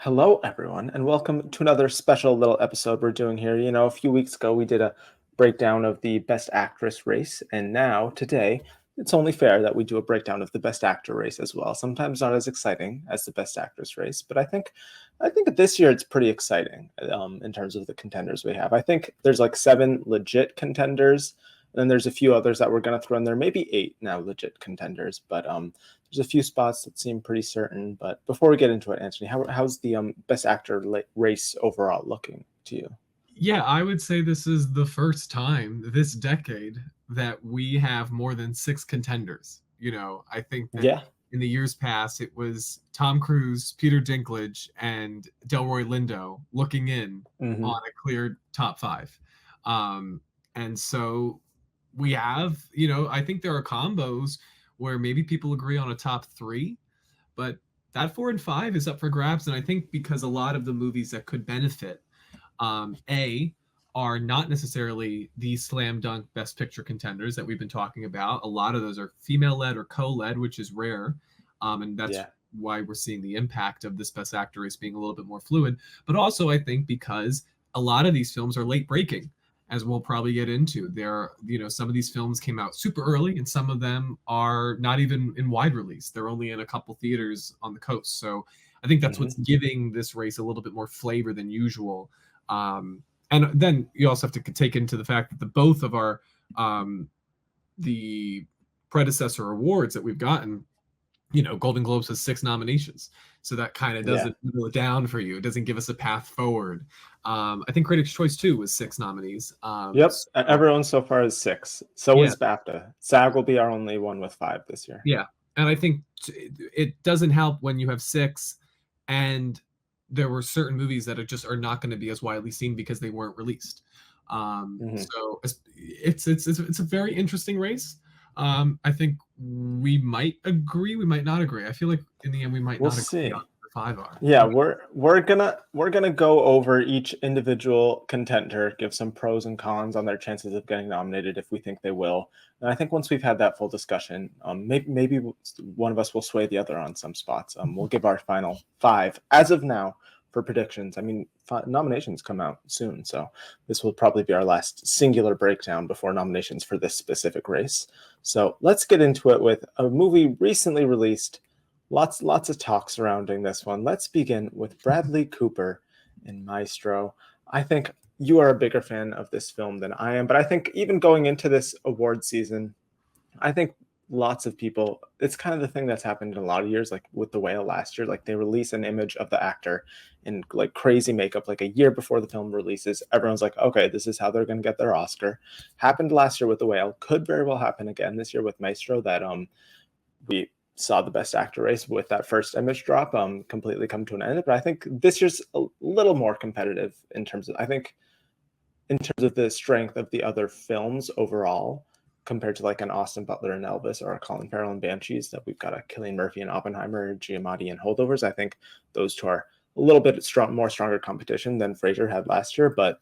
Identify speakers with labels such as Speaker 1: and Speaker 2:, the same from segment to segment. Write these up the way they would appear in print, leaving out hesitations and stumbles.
Speaker 1: Hello, everyone, and welcome to another special little episode we're doing here. A few weeks ago we did a breakdown of the Best Actress race, and now, today, it's only fair that we do a breakdown of the Best Actor race as well. Sometimes not as exciting as the Best Actress race, but I think this year it's pretty exciting in terms of the contenders we have. I think there's like 7 legit contenders, and then there's a few others that we're going to throw in there, maybe 8 now legit contenders, but there's a few spots that seem pretty certain. But before we get into it, Anthony, how's the Best Actor race overall looking to you?
Speaker 2: Yeah, I would say this is the first time this decade that we have more than 6 contenders. I think that
Speaker 1: Yeah.
Speaker 2: in the years past, it was Tom Cruise, Peter Dinklage, and Delroy Lindo looking in
Speaker 1: Hmm.
Speaker 2: on a clear top 5. And so we have, I think there are combos where maybe people agree on a top 3, but that 4 and 5 is up for grabs. And I think because a lot of the movies that could benefit A, are not necessarily the slam dunk best picture contenders that we've been talking about. A lot of those are female led or co led, which is rare. And that's
Speaker 1: Yeah.
Speaker 2: why we're seeing the impact of this best actor race being a little bit more fluid. But also, I think because a lot of these films are late breaking, as we'll probably get into. Some of these films came out super early, and some of them are not even in wide release. They're only in a couple theaters on the coast. So I think that's
Speaker 1: Hmm.
Speaker 2: what's giving this race a little bit more flavor than usual. And then you also have to take into the fact that both of our the predecessor awards that we've gotten, Golden Globes has 6 nominations, so that kind of
Speaker 1: Yeah.
Speaker 2: doesn't whittle it down for you. It doesn't give us a path forward. I think Critics' Choice too was 6 nominees.
Speaker 1: Yep.
Speaker 2: So
Speaker 1: Everyone so far is 6. So
Speaker 2: yeah,
Speaker 1: is BAFTA. SAG will be our only one with 5 this year.
Speaker 2: yeah, and I think it doesn't help when you have 6, and there were certain movies that are not going to be as widely seen because they weren't released.
Speaker 1: Hmm.
Speaker 2: So it's a very interesting race. I think we might agree, we might not agree. I feel like in the end we might
Speaker 1: We'll
Speaker 2: not agree on
Speaker 1: see.
Speaker 2: who the 5 are.
Speaker 1: Yeah, we're gonna go over each individual contender, give some pros and cons on their chances of getting nominated if we think they will. And I think once we've had that full discussion, maybe one of us will sway the other on some spots. We'll give our final 5 as of now for predictions. I mean, nominations come out soon, so this will probably be our last singular breakdown before nominations for this specific race. So let's get into it with a movie recently released. Lots of talk surrounding this one. Let's begin with Bradley Cooper in Maestro. I think you are a bigger fan of this film than I am, but I think even going into this award season, I think lots of people, it's kind of the thing that's happened in a lot of years, like with The Whale last year. Like they release an image of the actor in like crazy makeup, like a year before the film releases. Everyone's like, okay, this is how they're going to get their Oscar. Happened last year with The Whale, could very well happen again this year with Maestro, that we saw the best actor race with that first image drop completely come to an end. But I think this year's a little more competitive in terms of, I think, in terms of the strength of the other films overall, compared to like an Austin Butler and Elvis or a Colin Farrell and Banshees, that we've got a Cillian Murphy and Oppenheimer, Giamatti and Holdovers. I think those two are a little bit more stronger competition than Fraser had last year. But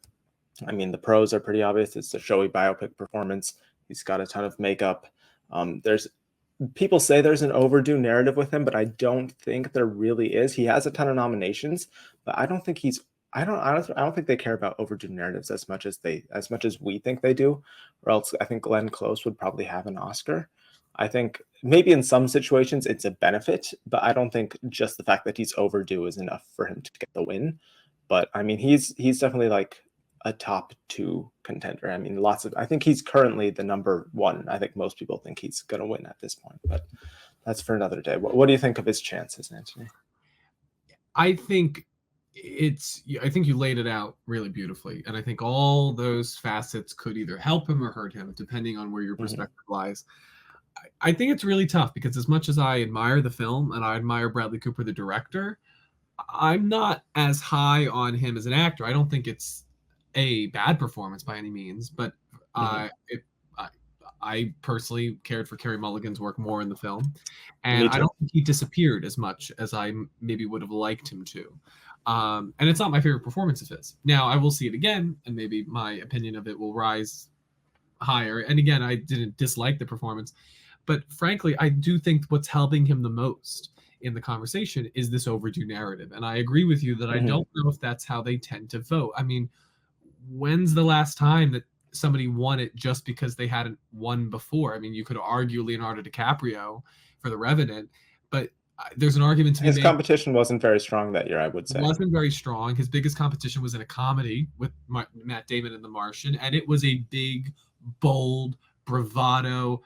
Speaker 1: I mean, the pros are pretty obvious. It's a showy biopic performance. He's got a ton of makeup. There's People say there's an overdue narrative with him, but I don't think there really is. He has a ton of nominations, but I don't think he's. I don't think they care about overdue narratives as much as we think they do. Or else, I think Glenn Close would probably have an Oscar. I think maybe in some situations it's a benefit, but I don't think just the fact that he's overdue is enough for him to get the win. But I mean, he's definitely like a top 2 contender. I mean, I think he's currently the number 1. I think most people think he's going to win at this point, but that's for another day. What do you think of his chances, Anthony?
Speaker 2: I think I think you laid it out really beautifully, and I think all those facets could either help him or hurt him depending on where your
Speaker 1: Hmm.
Speaker 2: perspective lies. I think it's really tough because as much as I admire the film and I admire Bradley Cooper, the director, I'm not as high on him as an actor. I don't think it's a bad performance by any means, but
Speaker 1: Hmm.
Speaker 2: I, I personally cared for Carey Mulligan's work more in the film, and
Speaker 1: Me
Speaker 2: I
Speaker 1: too.
Speaker 2: don't think he disappeared as much as I maybe would have liked him to. And it's not my favorite performance of his. Now I will see it again, and maybe my opinion of it will rise higher. And again, I didn't dislike the performance, but frankly, I do think what's helping him the most in the conversation is this overdue narrative. And I agree with you that I don't know if that's how they tend to vote. I mean, when's the last time that somebody won it just because they hadn't won before? I mean, you could argue Leonardo DiCaprio for The Revenant, but there's an argument to be
Speaker 1: His
Speaker 2: made.
Speaker 1: competition wasn't very strong that year, I would say.
Speaker 2: Wasn't very strong. His biggest competition was in a comedy with Matt Damon and The Martian, and it was a big, bold, bravado.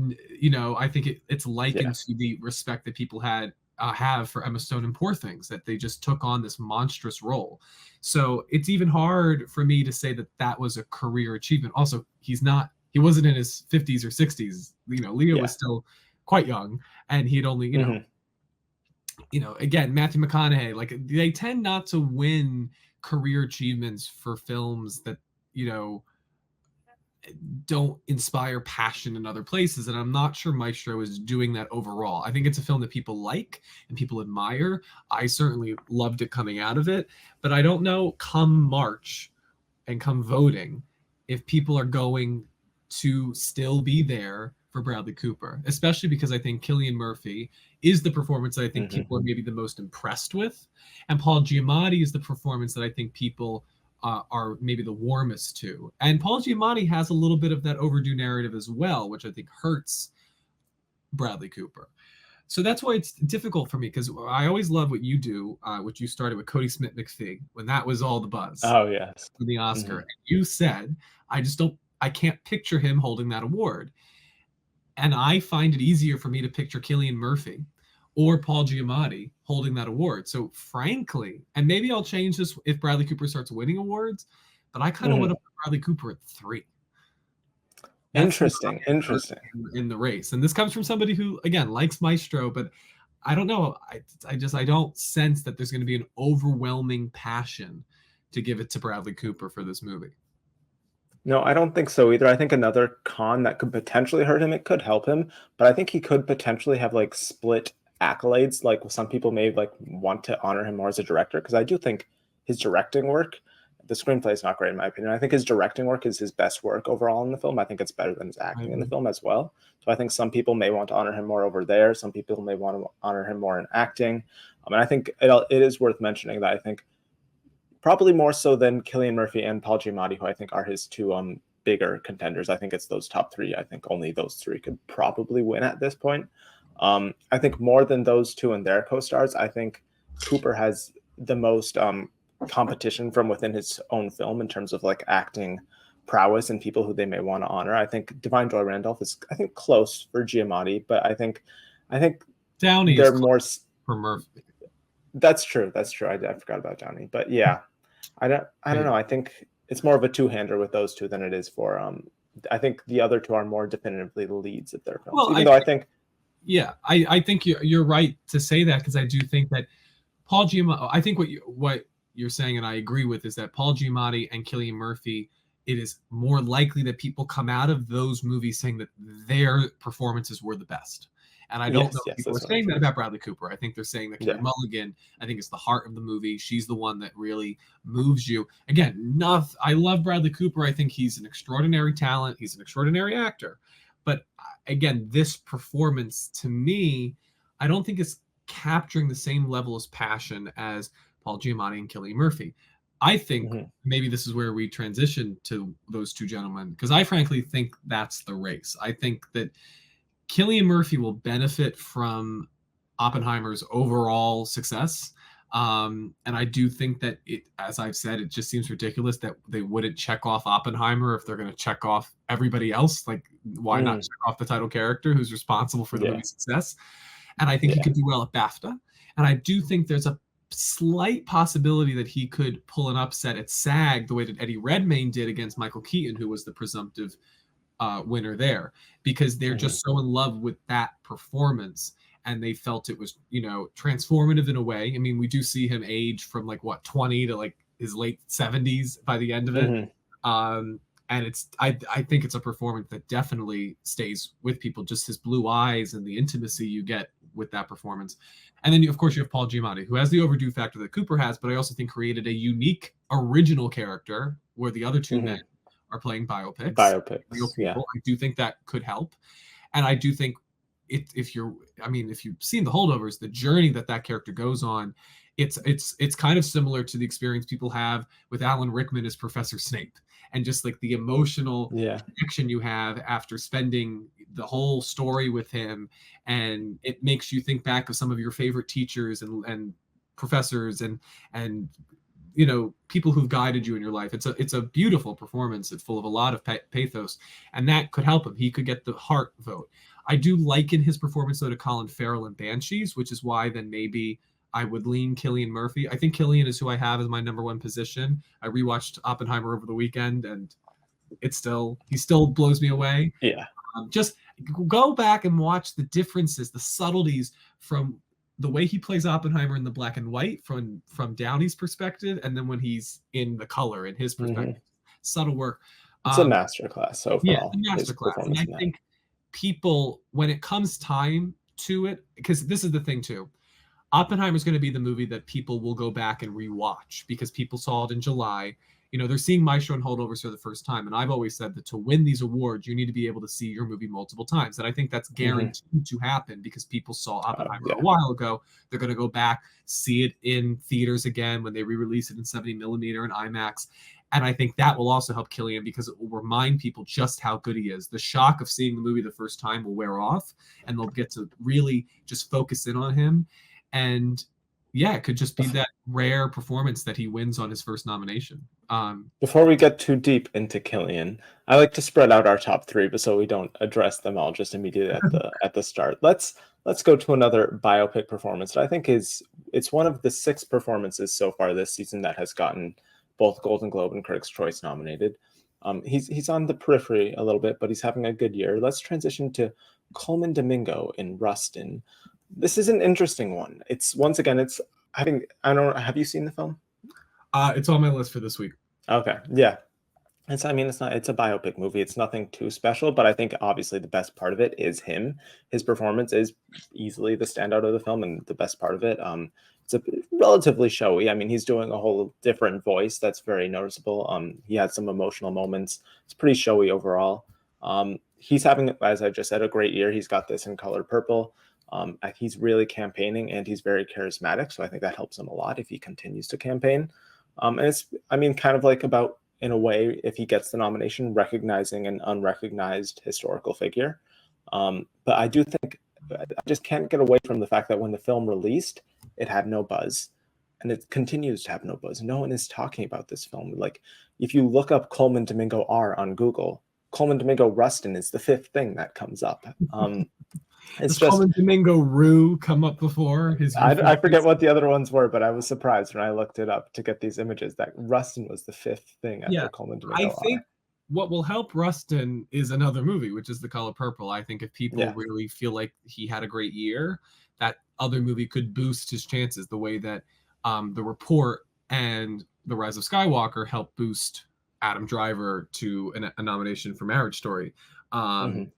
Speaker 2: I think it's likened to the respect that people have for Emma Stone in Poor Things, that they just took on this monstrous role. So it's even hard for me to say that that was a career achievement. Also, he wasn't in his 50s or 60s. Leo was still quite young, and he'd only, again, Matthew McConaughey, like, they tend not to win career achievements for films that, don't inspire passion in other places. And I'm not sure Maestro is doing that overall. I think it's a film that people like and people admire. I certainly loved it coming out of it, but I don't know come March and come voting if people are going to still be there for Bradley Cooper, especially because I think Cillian Murphy is the performance that I think people are maybe the most impressed with. And Paul Giamatti is the performance that I think people are maybe the warmest to. And Paul Giamatti has a little bit of that overdue narrative as well, which I think hurts Bradley Cooper. So that's why it's difficult for me, because I always love what you do, which you started with Cody Smith McPhee, when that was all the buzz.
Speaker 1: Oh, yes.
Speaker 2: For the Oscar. And you said, I can't picture him holding that award. And I find it easier for me to picture Cillian Murphy or Paul Giamatti holding that award. So frankly, and maybe I'll change this if Bradley Cooper starts winning awards, but I kind of want to put Bradley Cooper at 3.
Speaker 1: Interesting.
Speaker 2: In the race. And this comes from somebody who, again, likes Maestro, but I don't know. I don't sense that there's going to be an overwhelming passion to give it to Bradley Cooper for this movie.
Speaker 1: No, I don't think so either. I think another con that could potentially hurt him, it could help him, but I think he could potentially have like split accolades. Like some people may like want to honor him more as a director, because I do think his directing work, the screenplay is not great in my opinion. I think his directing work is his best work overall in the film. I think it's better than his acting in the film as well. So I think some people may want to honor him more over there. Some people may want to honor him more in acting. And I think it is worth mentioning that I think probably more so than Cillian Murphy and Paul Giamatti, who I think are his two bigger contenders. I think it's those top 3. I think only those 3 could probably win at this point. I think more than those 2 and their co-stars, I think Cooper has the most competition from within his own film in terms of like acting prowess and people who they may want to honor. I think Divine Joy Randolph is, I think, close for Giamatti, but I think
Speaker 2: Downey
Speaker 1: they're
Speaker 2: is
Speaker 1: more
Speaker 2: for Murphy.
Speaker 1: That's true. I forgot about Downey, but yeah, I don't know. I think it's more of a two-hander with those 2 than it is for I think the other 2 are more definitively the leads of their films.
Speaker 2: Well, I think you're right to say that, because I do think that Paul Giamatti, I think what you're saying, and I agree with, is that Paul Giamatti and Cillian Murphy, it is more likely that people come out of those movies saying that their performances were the best. And I don't know if people are saying that about Bradley Cooper. I think they're saying that Carey Mulligan, I think, is the heart of the movie. She's the one that really moves you. Again, I love Bradley Cooper. I think he's an extraordinary talent. He's an extraordinary actor. But again, this performance, to me, I don't think it's capturing the same level of passion as Paul Giamatti and Cillian Murphy. I think maybe this is where we transition to those 2 gentlemen, because I frankly think that's the race. I think that Cillian Murphy will benefit from Oppenheimer's overall success. And I do think that as I've said, it just seems ridiculous that they wouldn't check off Oppenheimer if they're going to check off everybody else. Like, why not check off the title character who's responsible for the movie's success? And I think he could do well at BAFTA. And I do think there's a slight possibility that he could pull an upset at SAG the way that Eddie Redmayne did against Michael Keaton, who was the presumptive winner there, because they're just so in love with that performance, and they felt it was, transformative in a way. I mean, we do see him age from like 20 to like his late 70s by the end of it. And I think it's a performance that definitely stays with people, just his blue eyes and the intimacy you get with that performance. And then, of course, you have Paul Giamatti, who has the overdue factor that Cooper has, but I also think created a unique original character where the other 2 men are playing biopics. Real people. I do think that could help. And I do think if you've seen the Holdovers, the journey that character goes on, it's kind of similar to the experience people have with Alan Rickman as Professor Snape, and just like the emotional connection you have after spending the whole story with him, and it makes you think back of some of your favorite teachers and professors and people who've guided you in your life. It's a beautiful performance. It's full of a lot of pathos, and that could help him. He could get the heart vote. I do liken his performance though to Colin Farrell in Banshees, which is why then maybe I would lean Cillian Murphy. I think Cillian is who I have as my number one position. I rewatched Oppenheimer over the weekend, and he still blows me away.
Speaker 1: Yeah.
Speaker 2: Just go back and watch the differences, the subtleties from the way he plays Oppenheimer in the black and white from Downey's perspective, and then when he's in the color in his perspective. Subtle work.
Speaker 1: It's a masterclass overall.
Speaker 2: Yeah, it's a masterclass. And I think people, when it comes time to it, because this is the thing too, Oppenheimer is going to be the movie that people will go back and rewatch because people saw it in July. They're seeing Maestro and Holdovers for the first time. And I've always said that to win these awards, you need to be able to see your movie multiple times. And I think that's guaranteed to happen because people saw Oppenheimer a while ago. They're going to go back, see it in theaters again when they re-release it in 70 millimeter and IMAX. And I think that will also help Cillian because it will remind people just how good he is. The shock of seeing the movie the first time will wear off, and they'll get to really just focus in on him. And yeah, it could just be that rare performance that he wins on his first nomination.
Speaker 1: Before we get too deep into Cillian, I like to spread out our top three, but so we don't address them all just immediately at the start. Let's go to another biopic performance that I think it's one of the 6 performances so far this season that has gotten both Golden Globe and Critics' Choice nominated. He's on the periphery a little bit, but he's having a good year. Let's transition to Colman Domingo in Rustin. This is an interesting one. I don't know, have you seen the film?
Speaker 2: It's on my list for this week.
Speaker 1: Okay. Yeah. It's a biopic movie. It's nothing too special, but I think obviously the best part of it is him. His performance is easily the standout of the film and the best part of it. It's a relatively showy. I mean, he's doing a whole different voice that's very noticeable. He had some emotional moments. It's pretty showy overall. He's having, as I just said, a great year. He's got this in Color Purple. He's really campaigning and he's very charismatic. So I think that helps him a lot if he continues to campaign. And it's, kind of like about, in a way, if he gets the nomination, recognizing an unrecognized historical figure. But I do think, I just can't get away from the fact that when the film released, it had no buzz. And it continues to have no buzz. No one is talking about this film. Like, if you look up Colman Domingo R on Google, Colman Domingo Rustin is the 5th thing that comes up.
Speaker 2: Does Colman Domingo Rue come up before?
Speaker 1: I forget what the other ones were, but I was surprised when I looked it up to get these images that Rustin was the 5th thing after Colman Domingo.
Speaker 2: I think what will help Rustin is another movie, which is The Color Purple. I think if people really feel like he had a great year, that other movie could boost his chances the way that The Report and The Rise of Skywalker helped boost Adam Driver to a nomination for Marriage Story. That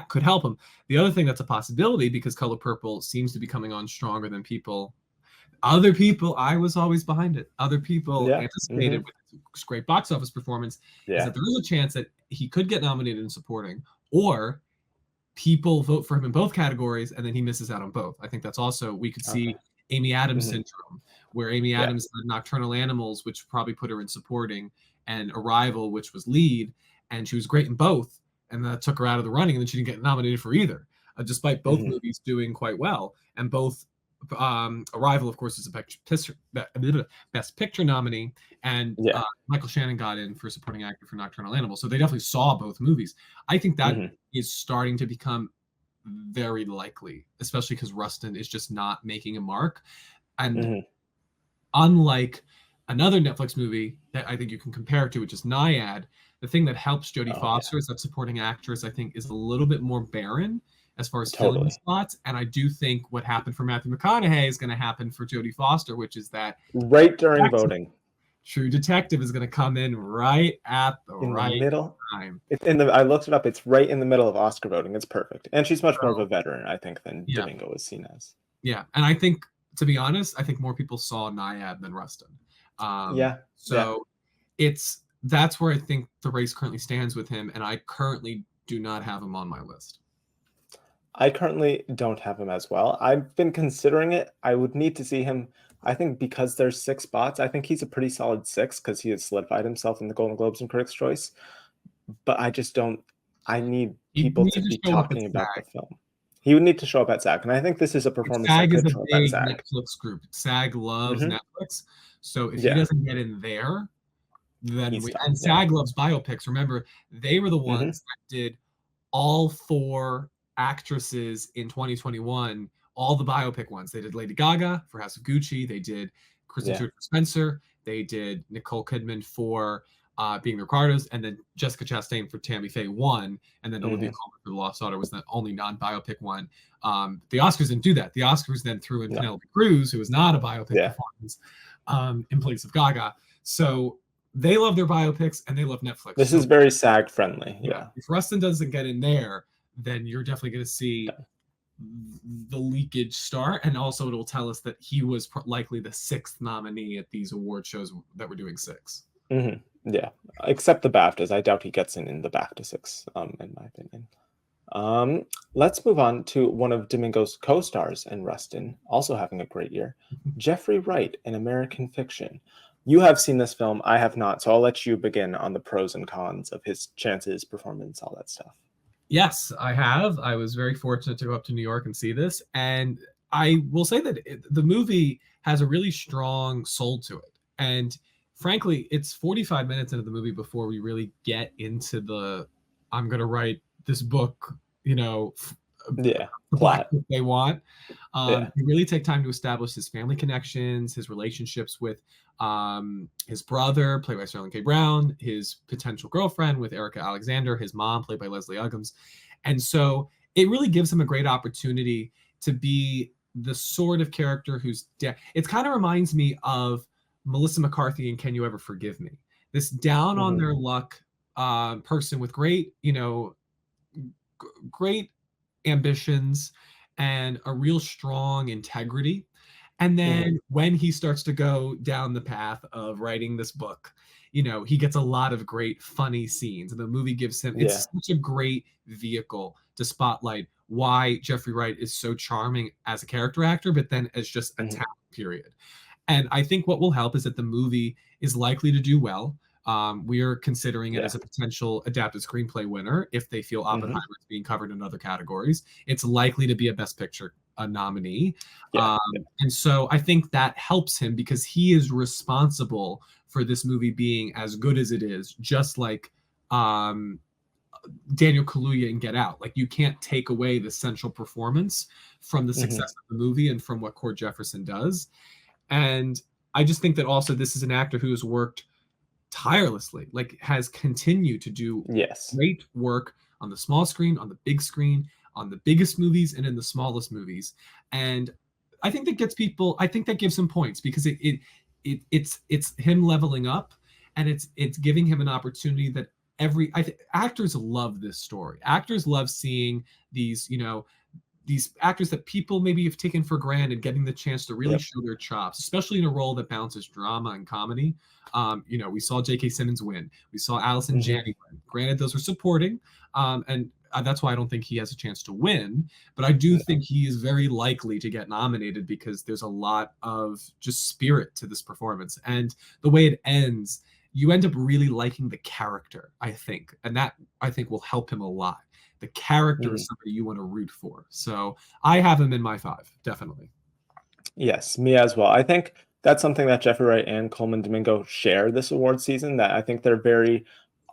Speaker 2: could help him. The other thing that's a possibility, because Color Purple seems to be coming on stronger than other people, I was always behind it. Other people anticipated with this great box office performance, is that there is a chance that he could get nominated in supporting, or people vote for him in both categories and then he misses out on both. I think that's also, we could see Amy Adams syndrome, where Amy Adams had Nocturnal Animals, which probably put her in supporting, and Arrival, which was lead, and she was great in both. And that took her out of the running, and then she didn't get nominated for either, despite both movies doing quite well. And both Arrival, of course, is a Best Picture nominee, and Michael Shannon got in for supporting actor for Nocturnal Animals. So they definitely saw both movies. I think that is starting to become very likely, especially because Rustin is just not making a mark. And unlike another Netflix movie that I think you can compare it to, which is Nyad, the thing that helps Jodie Foster is that supporting actress, I think, is a little bit more barren as far as filling spots. And I do think what happened for Matthew McConaughey is going to happen for Jodie Foster, which is that
Speaker 1: right during voting,
Speaker 2: True Detective is going to come in right at the
Speaker 1: middle
Speaker 2: time.
Speaker 1: I looked it up. It's right in the middle of Oscar voting. It's perfect. And she's much more of a veteran, I think, than Domingo is seen as.
Speaker 2: Yeah. And I think, to be honest, I think more people saw Nyad than Rustin. That's where I think the race currently stands with him, and I currently do not have him on my list.
Speaker 1: I currently don't have him as well. I've been considering it. I would need to see him. I think because there's 6 spots, I think he's a pretty solid 6 because he has solidified himself in the Golden Globes and Critics' Choice. But I just don't. I need
Speaker 2: You
Speaker 1: people
Speaker 2: need
Speaker 1: to
Speaker 2: to
Speaker 1: be
Speaker 2: show up at
Speaker 1: talking about the
Speaker 2: SAG.
Speaker 1: film. He would need to show up at SAG, and I think this is a performance that
Speaker 2: SAG is
Speaker 1: could
Speaker 2: a
Speaker 1: show up at
Speaker 2: big
Speaker 1: SAG.
Speaker 2: Netflix group. SAG loves
Speaker 1: Hmm.
Speaker 2: Netflix. So if he
Speaker 1: Yeah,
Speaker 2: doesn't get in there, then
Speaker 1: he's
Speaker 2: we
Speaker 1: done.
Speaker 2: and
Speaker 1: Yeah.
Speaker 2: SAG loves biopics. Remember, they were the
Speaker 1: Hmm.
Speaker 2: ones that did all 4 actresses in 2021, all the biopic ones. They did Lady Gaga for House of Gucci. They did Kristen
Speaker 1: Yeah.
Speaker 2: Stewart for Spencer. They did Nicole Kidman for Being the Ricardos, and then Jessica Chastain for Tammy Faye won, and then Olivia
Speaker 1: Hmm.
Speaker 2: Colman for The Lost Daughter was the only non-biopic one. The Oscars didn't do that. The Oscars then threw in
Speaker 1: No.
Speaker 2: Penelope Cruz, who was not a biopic
Speaker 1: Yeah.
Speaker 2: performance, in place of Gaga. So they love their biopics and they love Netflix.
Speaker 1: This
Speaker 2: So
Speaker 1: is very SAG friendly.
Speaker 2: yeah,
Speaker 1: Yeah.
Speaker 2: if Rustin doesn't get in there, then you're definitely going to see the leakage start, and also it'll tell us that he was likely the 6th nominee at these award shows that we're doing 6.
Speaker 1: Hmm. Yeah. Except the BAFTAs. I doubt he gets in the BAFTA 6, in my opinion. Let's move on to one of Domingo's co-stars in Rustin, also having a great year, Jeffrey Wright in American Fiction. You have seen this film, I have not, so I'll let you begin on the pros and cons of his chances, performance, all that stuff.
Speaker 2: Yes, I have. I was very fortunate to go up to New York and see this, and I will say that the movie has a really strong soul to it. And frankly, it's 45 minutes into the movie before we really get into the I'm going to write this book, you know,
Speaker 1: Yeah,
Speaker 2: the black
Speaker 1: plot.
Speaker 2: book they want.
Speaker 1: Yeah.
Speaker 2: You really take time to establish his family connections, his relationships with his brother, played by Sterling K. Brown, his potential girlfriend with Erica Alexander, his mom, played by Leslie Uggams. And so it really gives him a great opportunity to be the sort of character who's it kind of reminds me of Melissa McCarthy in Can You Ever Forgive Me? This down on
Speaker 1: Hmm.
Speaker 2: their luck person with great, great ambitions and a real strong integrity. And
Speaker 1: Hmm.
Speaker 2: then when he starts to go down the path of writing this book, he gets a lot of great funny scenes. And the movie gives him,
Speaker 1: Yeah.
Speaker 2: it's such a great vehicle to spotlight why Jeffrey Wright is so charming as a character actor, but then as just a
Speaker 1: Hmm.
Speaker 2: talent, period. And I think what will help is that the movie is likely to do well. We are considering it
Speaker 1: Yeah.
Speaker 2: as a potential adapted screenplay winner if they feel
Speaker 1: Hmm.
Speaker 2: Oppenheimer is being covered in other categories. It's likely to be a Best Picture nominee.
Speaker 1: Yeah. Yeah.
Speaker 2: And so I think that helps him because he is responsible for this movie being as good as it is, just like um, Daniel Kaluuya in Get Out. Like you can't take away the central performance from the
Speaker 1: Hmm.
Speaker 2: success of the movie and from what Cord Jefferson does. And I just think that also this is an actor who has worked tirelessly, like has continued to do
Speaker 1: Yes.
Speaker 2: great work on the small screen, on the big screen, on the biggest movies, and in the smallest movies. And I think that gets people. I think that gives him points because it's him leveling up, and it's giving him an opportunity that actors love this story. Actors love seeing these actors that people maybe have taken for granted getting the chance to really
Speaker 1: Yep.
Speaker 2: show their chops, especially in a role that balances drama and comedy. We saw J.K. Simmons win. We saw Allison
Speaker 1: Hmm.
Speaker 2: Janney win. Granted, those were supporting, and that's why I don't think he has a chance to win. But I do
Speaker 1: No.
Speaker 2: think he is very likely to get nominated because there's a lot of just spirit to this performance. And the way it ends, you end up really liking the character, I think. And that, I think, will help him a lot. The character
Speaker 1: Hmm.
Speaker 2: is somebody you want to root for. So I have him in my 5, definitely.
Speaker 1: Yes, me as well. I think that's something that Jeffrey Wright and Colman Domingo share this award season. That I think they're very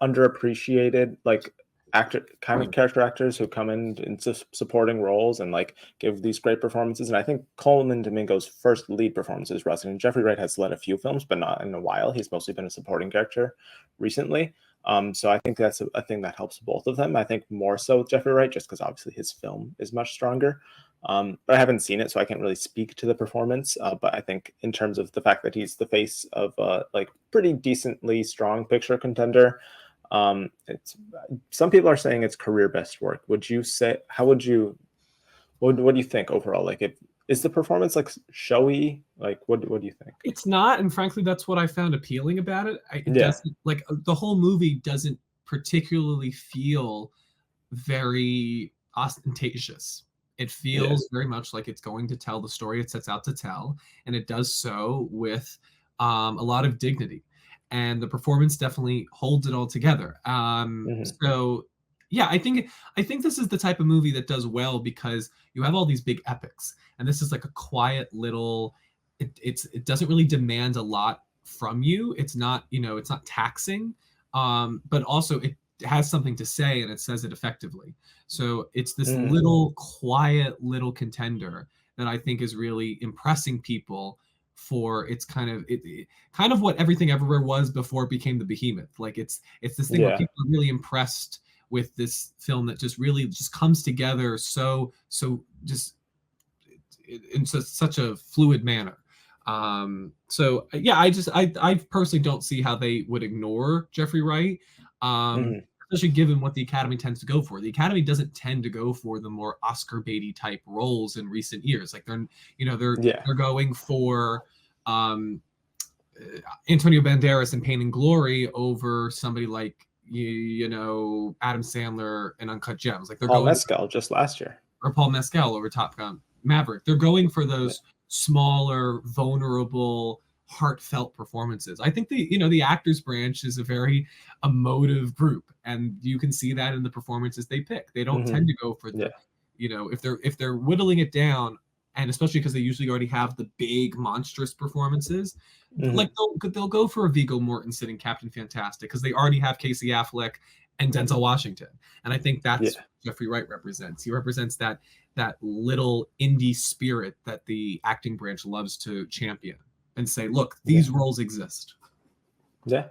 Speaker 1: underappreciated, like actor kind of character actors who come in into supporting roles and like give these great performances. And I think Colman Domingo's first lead performance is Rustin. And Jeffrey Wright has led a few films, but not in a while. He's mostly been a supporting character recently. So I think that's a thing that helps both of them. I think more so with Jeffrey Wright, just because obviously his film is much stronger. But I haven't seen it, so I can't really speak to the performance. But I think in terms of the fact that he's the face of like pretty decently strong picture contender, it's some people are saying it's career best work. Would you say? How would you? What do you think overall? Like, is the performance like showy? Like, what do you think?
Speaker 2: It's not, and frankly, that's what I found appealing about it. It
Speaker 1: Yeah.
Speaker 2: doesn't like the whole movie doesn't particularly feel very ostentatious. It
Speaker 1: Yeah.
Speaker 2: feels very much like it's going to tell the story it sets out to tell, and it does so with a lot of dignity. And the performance definitely holds it all together.
Speaker 1: Hmm.
Speaker 2: So yeah, I think this is the type of movie that does well because you have all these big epics, and this is like a quiet little. It doesn't really demand a lot from you. It's not, it's not taxing, but also it has something to say and it says it effectively. So it's this
Speaker 1: Hmm.
Speaker 2: little quiet little contender that I think is really impressing people for its kind of what Everything Everywhere was before it became the behemoth. Like it's this thing where
Speaker 1: Yeah.
Speaker 2: people are really impressed with this film that just really just comes together so just in such a fluid manner. So yeah, I personally don't see how they would ignore Jeffrey Wright,
Speaker 1: Hmm.
Speaker 2: especially given what the Academy tends to go for. The Academy doesn't tend to go for the more Oscar baity type roles in recent years. Like
Speaker 1: Yeah.
Speaker 2: they're going for um, Antonio Banderas in Pain and Glory over somebody like Adam Sandler and Uncut Gems. Like they're
Speaker 1: Paul
Speaker 2: going
Speaker 1: Mescal just last year.
Speaker 2: or Paul Mescal over Top Gun Maverick. They're going for
Speaker 1: Yeah.
Speaker 2: those smaller, vulnerable, heartfelt performances. I think the actors branch is a very emotive group, and you can see that in the performances they pick. They don't
Speaker 1: Hmm.
Speaker 2: tend to go for
Speaker 1: Yeah.
Speaker 2: the, if they're whittling it down, and especially because they usually already have the big monstrous performances, like
Speaker 1: Hmm.
Speaker 2: they'll go for a Viggo Mortensen and Captain Fantastic because they already have Casey Affleck and Denzel Washington, and I think
Speaker 1: Yeah.
Speaker 2: that's Jeffrey Wright represents. He represents that little indie spirit that the acting branch loves to champion and say, look,
Speaker 1: Yeah.
Speaker 2: these roles exist.
Speaker 1: Yeah.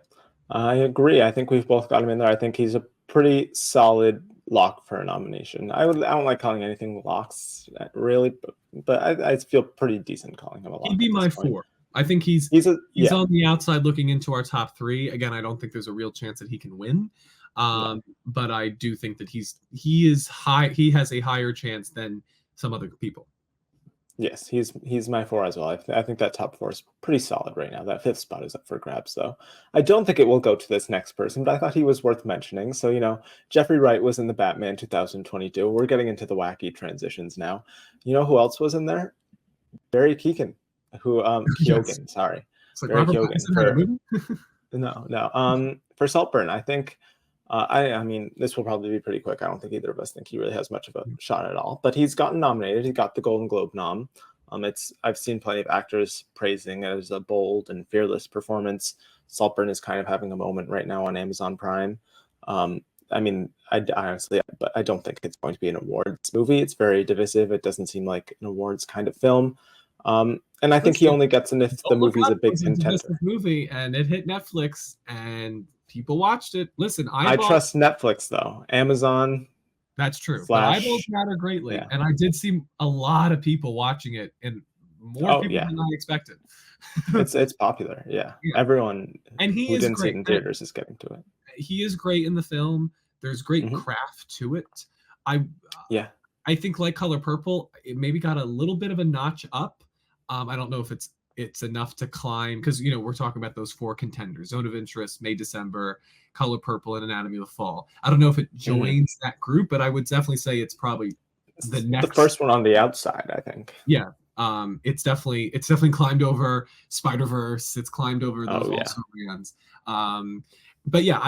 Speaker 1: I agree. I think we've both got him in there. I think he's a pretty solid lock for a nomination. I don't like calling anything locks really, but I feel pretty decent calling him a
Speaker 2: He'd
Speaker 1: lock
Speaker 2: be
Speaker 1: at this
Speaker 2: my
Speaker 1: point.
Speaker 2: four. I think he's
Speaker 1: He's a
Speaker 2: he's
Speaker 1: yeah.
Speaker 2: on the outside looking into our top three. Again, I don't think there's a real chance that he can win.
Speaker 1: No.
Speaker 2: But I do think that he is high. He has a higher chance than some other people.
Speaker 1: Yes, he's my four as well. I think that top four is pretty solid right now. That fifth spot is up for grabs, though. I don't think it will go to this next person, but I thought he was worth mentioning. So, Jeffrey Wright was in the Batman 2022. We're getting into the wacky transitions now. You know who else was in there? Barry Keoghan,
Speaker 2: Yes,
Speaker 1: Keoghan, sorry.
Speaker 2: it's like
Speaker 1: Barry
Speaker 2: Robert
Speaker 1: Keoghan
Speaker 2: Pattinson had a
Speaker 1: for
Speaker 2: movie.
Speaker 1: no. For Saltburn, I think I mean this will probably be pretty quick. I don't think either of us think he really has much of a shot at all. But he's gotten nominated. He got the Golden Globe nom. I've seen plenty of actors praising it as a bold and fearless performance. Saltburn is kind of having a moment right now on Amazon Prime. I mean, I honestly, but I don't think it's going to be an awards movie. It's very divisive. It doesn't seem like an awards kind of film. And I think he
Speaker 2: Listen,
Speaker 1: only gets in if the
Speaker 2: Don't Look
Speaker 1: movie's
Speaker 2: Up
Speaker 1: a big
Speaker 2: was a divisive
Speaker 1: contender.
Speaker 2: movie, and it hit Netflix, and people watched it. Listen,
Speaker 1: I
Speaker 2: eyeballs.
Speaker 1: trust Netflix though. Amazon
Speaker 2: That's true, but eyeballs
Speaker 1: slash
Speaker 2: matter greatly,
Speaker 1: yeah.
Speaker 2: and I did see a lot of people watching it, and more
Speaker 1: Oh
Speaker 2: people
Speaker 1: yeah,
Speaker 2: than I expected.
Speaker 1: it's popular. Yeah,
Speaker 2: Yeah,
Speaker 1: everyone
Speaker 2: and he
Speaker 1: who
Speaker 2: is
Speaker 1: didn't see
Speaker 2: great.
Speaker 1: it in
Speaker 2: And
Speaker 1: theaters is getting to it.
Speaker 2: he is great in the film. There's great
Speaker 1: Hmm.
Speaker 2: craft to it. I
Speaker 1: Yeah.
Speaker 2: I think like Color Purple, it maybe got a little bit of a notch up. I don't know if it's enough to climb because we're talking about those four contenders: Zone of Interest, May December, Color Purple, and Anatomy of the Fall. I don't know if it
Speaker 1: Hmm.
Speaker 2: joins that group, but I would definitely say it's probably the
Speaker 1: It's the
Speaker 2: next.
Speaker 1: first one on the outside, I think.
Speaker 2: Yeah, it's definitely climbed over Spider Verse. It's climbed over those
Speaker 1: Oh yeah.
Speaker 2: also rans. But yeah,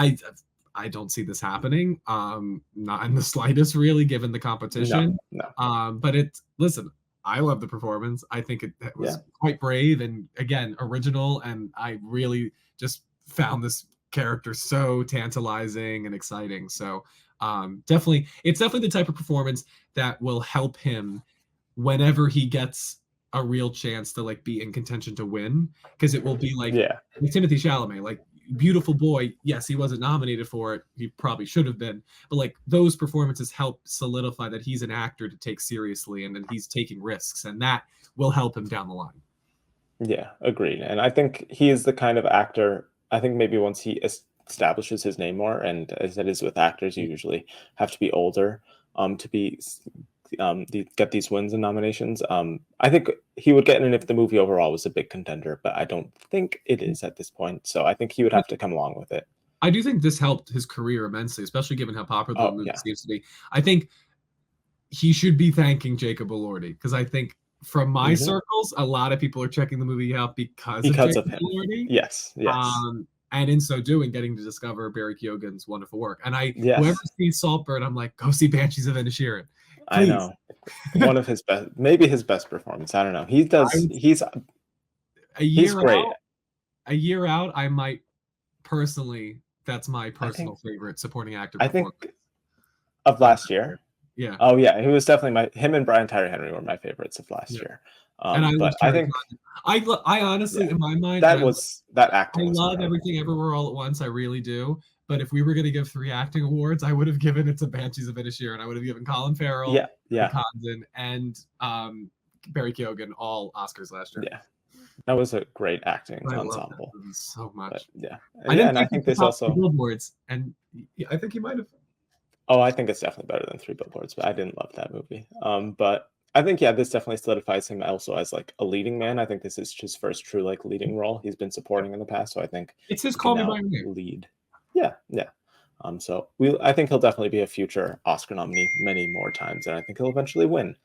Speaker 2: I don't see this happening. Not in the slightest, really, given the
Speaker 1: No,
Speaker 2: competition.
Speaker 1: no.
Speaker 2: But listen, I love the performance. I think it
Speaker 1: Yeah.
Speaker 2: was quite brave and again original, and I really just found this character so tantalizing and exciting. So it's definitely the type of performance that will help him whenever he gets a real chance to like be in contention to win, because it will be like
Speaker 1: Yeah.
Speaker 2: Timothy Chalamet, like Beautiful Boy. Yes, he wasn't nominated for it. He probably should have been, but like those performances help solidify that he's an actor to take seriously and that he's taking risks, and that will help him down the line.
Speaker 1: Yeah, agreed. And I think he is the kind of actor, I think maybe once he establishes his name more, and as it is with actors, you usually have to be older to get these wins and nominations. I think he would get in if the movie overall was a big contender, but I don't think it is at this point. So I think he would have to come along with it.
Speaker 2: I do think this helped his career immensely, especially given how popular the
Speaker 1: Oh
Speaker 2: movie
Speaker 1: yeah.
Speaker 2: seems to be. I think he should be thanking Jacob Elordi, because I think from my
Speaker 1: Mhm.
Speaker 2: circles, a lot of people are checking the movie out because of
Speaker 1: Because
Speaker 2: Jacob
Speaker 1: of him.
Speaker 2: Elordi.
Speaker 1: Yes. Yes.
Speaker 2: And in so doing, getting to discover Barry Keoghan's wonderful work. And whoever
Speaker 1: Yes.
Speaker 2: sees Saltburn, I'm like, go see Banshees of Inisherin,
Speaker 1: I
Speaker 2: please.
Speaker 1: know. One of his best, maybe his best performance. I don't know. He
Speaker 2: I
Speaker 1: does.
Speaker 2: would, a
Speaker 1: He's
Speaker 2: year
Speaker 1: great.
Speaker 2: out, I might personally, that's my
Speaker 1: I think.
Speaker 2: personal favorite supporting actor
Speaker 1: I
Speaker 2: performance.
Speaker 1: think of last year.
Speaker 2: Yeah.
Speaker 1: Oh yeah, he was definitely him and Brian Tyree Henry were my favorites of last
Speaker 2: Yeah.
Speaker 1: year.
Speaker 2: And I love
Speaker 1: But I
Speaker 2: Terry
Speaker 1: think
Speaker 2: Condon. I honestly,
Speaker 1: yeah,
Speaker 2: in my mind, and
Speaker 1: that
Speaker 2: I
Speaker 1: acting was
Speaker 2: love
Speaker 1: incredible.
Speaker 2: Everything Everywhere All at Once. I really do. But if we were going to give 3 acting awards, I would have given it to Banshees of Inisherin. I would have given Colin Farrell,
Speaker 1: Yeah,
Speaker 2: Terry
Speaker 1: yeah,
Speaker 2: Condon, and Barry Keoghan all Oscars last year.
Speaker 1: yeah. That was a great acting
Speaker 2: I love that
Speaker 1: ensemble.
Speaker 2: movie so
Speaker 1: But
Speaker 2: much.
Speaker 1: yeah,
Speaker 2: I
Speaker 1: yeah,
Speaker 2: didn't
Speaker 1: and I
Speaker 2: think it
Speaker 1: think
Speaker 2: could
Speaker 1: this
Speaker 2: top
Speaker 1: also.
Speaker 2: Billboards, and I think he might have.
Speaker 1: Oh, I think it's definitely better than Three Billboards, but I didn't love that movie. But I think yeah, this definitely solidifies him also as like a leading man. I think this is his first true like leading role. He's been supporting in the past, so I think
Speaker 2: It's his
Speaker 1: he can
Speaker 2: Call Me by
Speaker 1: now
Speaker 2: Your Name.
Speaker 1: lead. Yeah, yeah. So I think he'll definitely be a future Oscar nominee many more times, and I think he'll eventually win.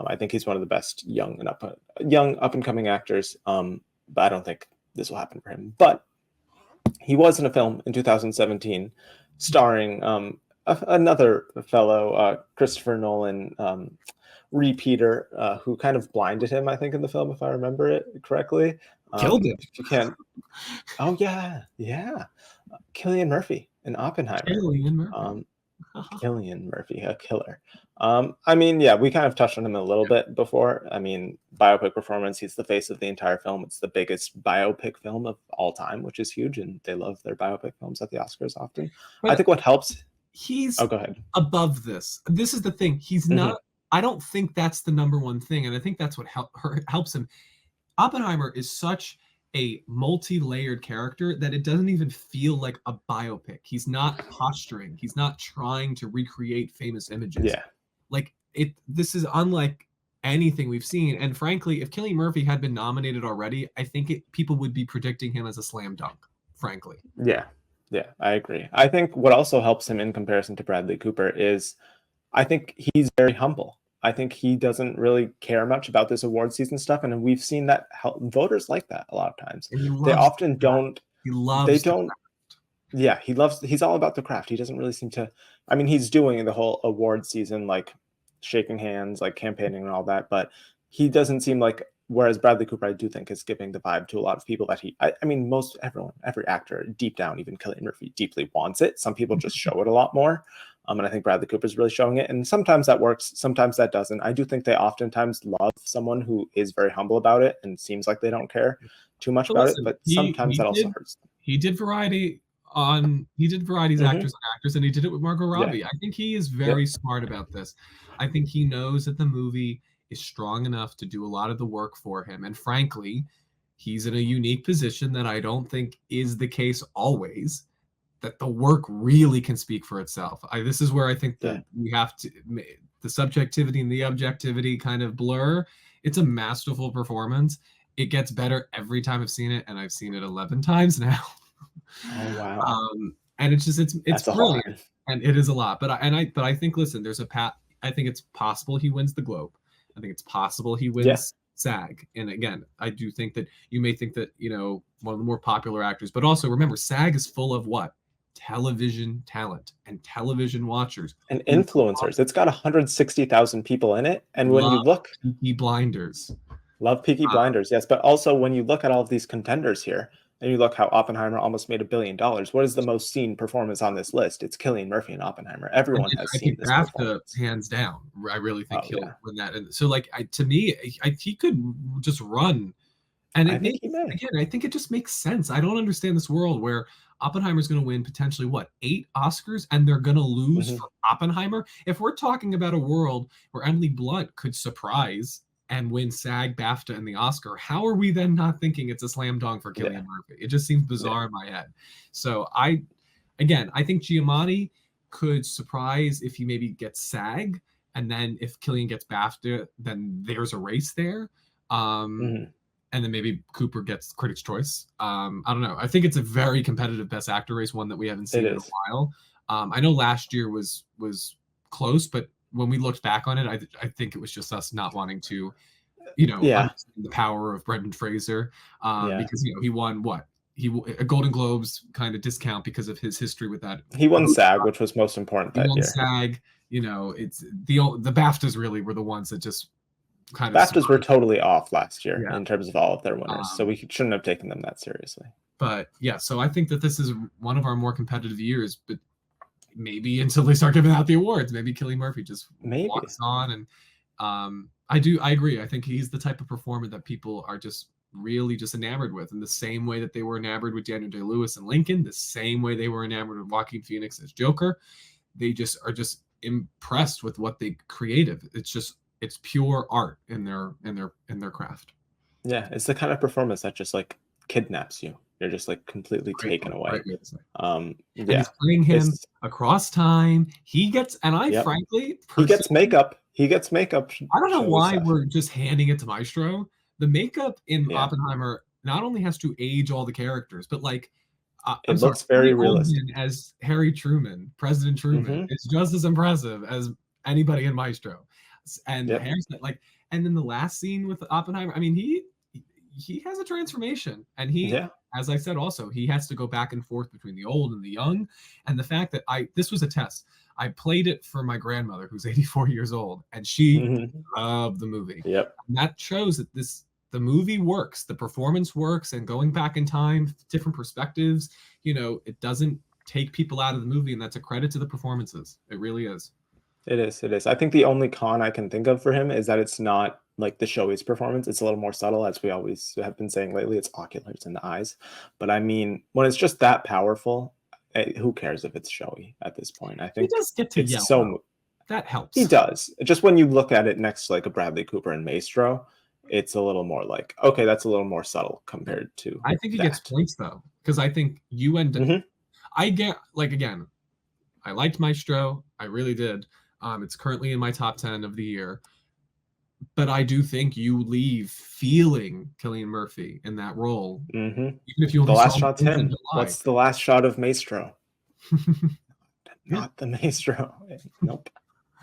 Speaker 1: I think he's one of the best young up and coming actors. But I don't think this will happen for him. But he was in a film in 2017 starring another fellow, Christopher Nolan repeater, who kind of blinded him, I think, in the film, if I remember it correctly.
Speaker 2: Killed it.
Speaker 1: If you can't. Oh, yeah. Yeah. Cillian Murphy in Oppenheimer.
Speaker 2: Cillian Murphy.
Speaker 1: Cillian Murphy, a killer. I mean, yeah, we kind of touched on him a little bit before. I mean, biopic performance, he's the face of the entire film. It's the biggest biopic film of all time, which is huge, and they love their biopic films at the Oscars often.
Speaker 2: But
Speaker 1: I think what helps.
Speaker 2: He's
Speaker 1: Oh, go ahead.
Speaker 2: above this. This is the thing. He's not. I don't think that's the number one thing, and I think that's what helps him. Oppenheimer is such a multi-layered character that it doesn't even feel like a biopic. He's not posturing. He's not trying to recreate famous images.
Speaker 1: Yeah.
Speaker 2: Like this is unlike anything we've seen. And frankly, if Cillian Murphy had been nominated already, I think people would be predicting him as a slam dunk, frankly.
Speaker 1: Yeah. Yeah, I agree. I think what also helps him in comparison to Bradley Cooper is I think he's very humble. I think he doesn't really care much about this award season stuff, and we've seen that voters like that a lot of times. They often don't.
Speaker 2: He loves.
Speaker 1: They don't. Yeah, he's all about the craft. He doesn't really seem to. I mean, he's doing the whole award season, like shaking hands, like campaigning and all that, but he doesn't seem like. Whereas Bradley Cooper, I do think, is giving the vibe to a lot of people that I mean, every actor, deep down, even Cillian Murphy, deeply wants it. Some people just show it a lot more. And I think Bradley Cooper is really showing it. And sometimes that works, sometimes that doesn't. I do think they oftentimes love someone who is very humble about it and seems like they don't care too much about it. But sometimes that also hurts them.
Speaker 2: He did varieties actors and actors, and he did it with Margot Robbie.
Speaker 1: Yeah.
Speaker 2: I think he is very smart about this. I think he knows that the movie is strong enough to do a lot of the work for him. And frankly, he's in a unique position that I don't think is the case always, that the work really can speak for itself. This is where I think that we have to, the subjectivity and the objectivity kind of blur. It's a masterful performance. It gets better every time I've seen it, and I've seen it 11 times now.
Speaker 1: Oh, wow.
Speaker 2: And it's brilliant, and it is a lot. But I think, listen, there's a path. I think it's possible he wins the Globe. I think it's possible he wins SAG. And again, I do think that you may think that, one of the more popular actors, but also remember, SAG is full of what? Television talent and television watchers.
Speaker 1: And influencers. It's got 160,000 people in it. And when you look...
Speaker 2: Peaky Blinders.
Speaker 1: Love Peaky Blinders, yes. But also when you look at all of these contenders here, and you look how Oppenheimer almost made $1 billion. What is the most seen performance on this list? It's Cillian Murphy and Oppenheimer. Everyone has seen this performance.
Speaker 2: Hands down. I really think he'll win that. And so, to me, he could just run. And I think it just makes sense. I don't understand this world where Oppenheimer's going to win potentially 8 Oscars, and they're going to lose for Oppenheimer. If we're talking about a world where Emily Blunt could surprise and win SAG, BAFTA, and the Oscar, how are we then not thinking it's a slam dunk for Cillian Murphy? It just seems bizarre in my head. So I think Giamatti could surprise if he maybe gets SAG, and then if Cillian gets BAFTA, then there's a race there. And then maybe Cooper gets Critics' Choice. I don't know. I think it's a very competitive Best Actor race, one that we haven't seen in a while. I know last year was close, but when we looked back on it, I think it was just us not wanting to,
Speaker 1: Yeah.
Speaker 2: understand the power of Brendan Fraser,
Speaker 1: Yeah.
Speaker 2: because he won what a Golden Globes kind of discount because of his history with that.
Speaker 1: He won SAG, which was most important
Speaker 2: He
Speaker 1: that
Speaker 2: won
Speaker 1: year.
Speaker 2: SAG. It's the BAFTAs really were the ones that just kind of
Speaker 1: BAFTAs were totally off last year
Speaker 2: Yeah.
Speaker 1: in terms of all of their winners, so we shouldn't have taken them that seriously.
Speaker 2: But yeah, so I think that this is one of our more competitive years, but maybe until they start giving out the awards, maybe Cillian Murphy just walks on. And I agree. I think he's the type of performer that people are just really just enamored with, in the same way that they were enamored with Daniel Day-Lewis and Lincoln, the same way they were enamored with Joaquin Phoenix as Joker. They just are just impressed with what they creative. It's pure art in their craft.
Speaker 1: Yeah, it's the kind of performance that just like kidnaps you. You're just like completely taken away.
Speaker 2: And he's playing him across time. He gets, and I frankly,
Speaker 1: he gets makeup. He gets makeup.
Speaker 2: I don't know why we're just handing it to Maestro. The makeup in Oppenheimer not only has to age all the characters, but like
Speaker 1: it looks very realistic.
Speaker 2: As Harry Truman, President Truman, is just as impressive as anybody in Maestro. And haircut, like, and then the last scene with Oppenheimer, I mean, he has a transformation, and as I said, also he has to go back and forth between the old and the young. And the fact that this was a test. I played it for my grandmother, who's 84 years old, and she loved the movie.
Speaker 1: Yep.
Speaker 2: And that shows that the movie works, the performance works, and going back in time, different perspectives, it doesn't take people out of the movie, and that's a credit to the performances. It really is.
Speaker 1: It is. I think the only con I can think of for him is that it's not like the showiest performance. It's a little more subtle, as we always have been saying lately. It's ocular, it's in the eyes. But I mean, when it's just that powerful, who cares if it's showy at this point? I think
Speaker 2: he does get to
Speaker 1: it's
Speaker 2: yell.
Speaker 1: So
Speaker 2: that helps.
Speaker 1: He does. Just when you look at it next to like a Bradley Cooper and Maestro, it's a little more like, okay, that's a little more subtle compared to.
Speaker 2: I think he gets points though, because I think you and I get, like, again, I liked Maestro. I really did. It's currently in my top 10 of the year. But I do think you leave feeling Cillian Murphy in that role. Even if you only
Speaker 1: the last shot's him. What's the last shot of Maestro? Not the Maestro. Nope.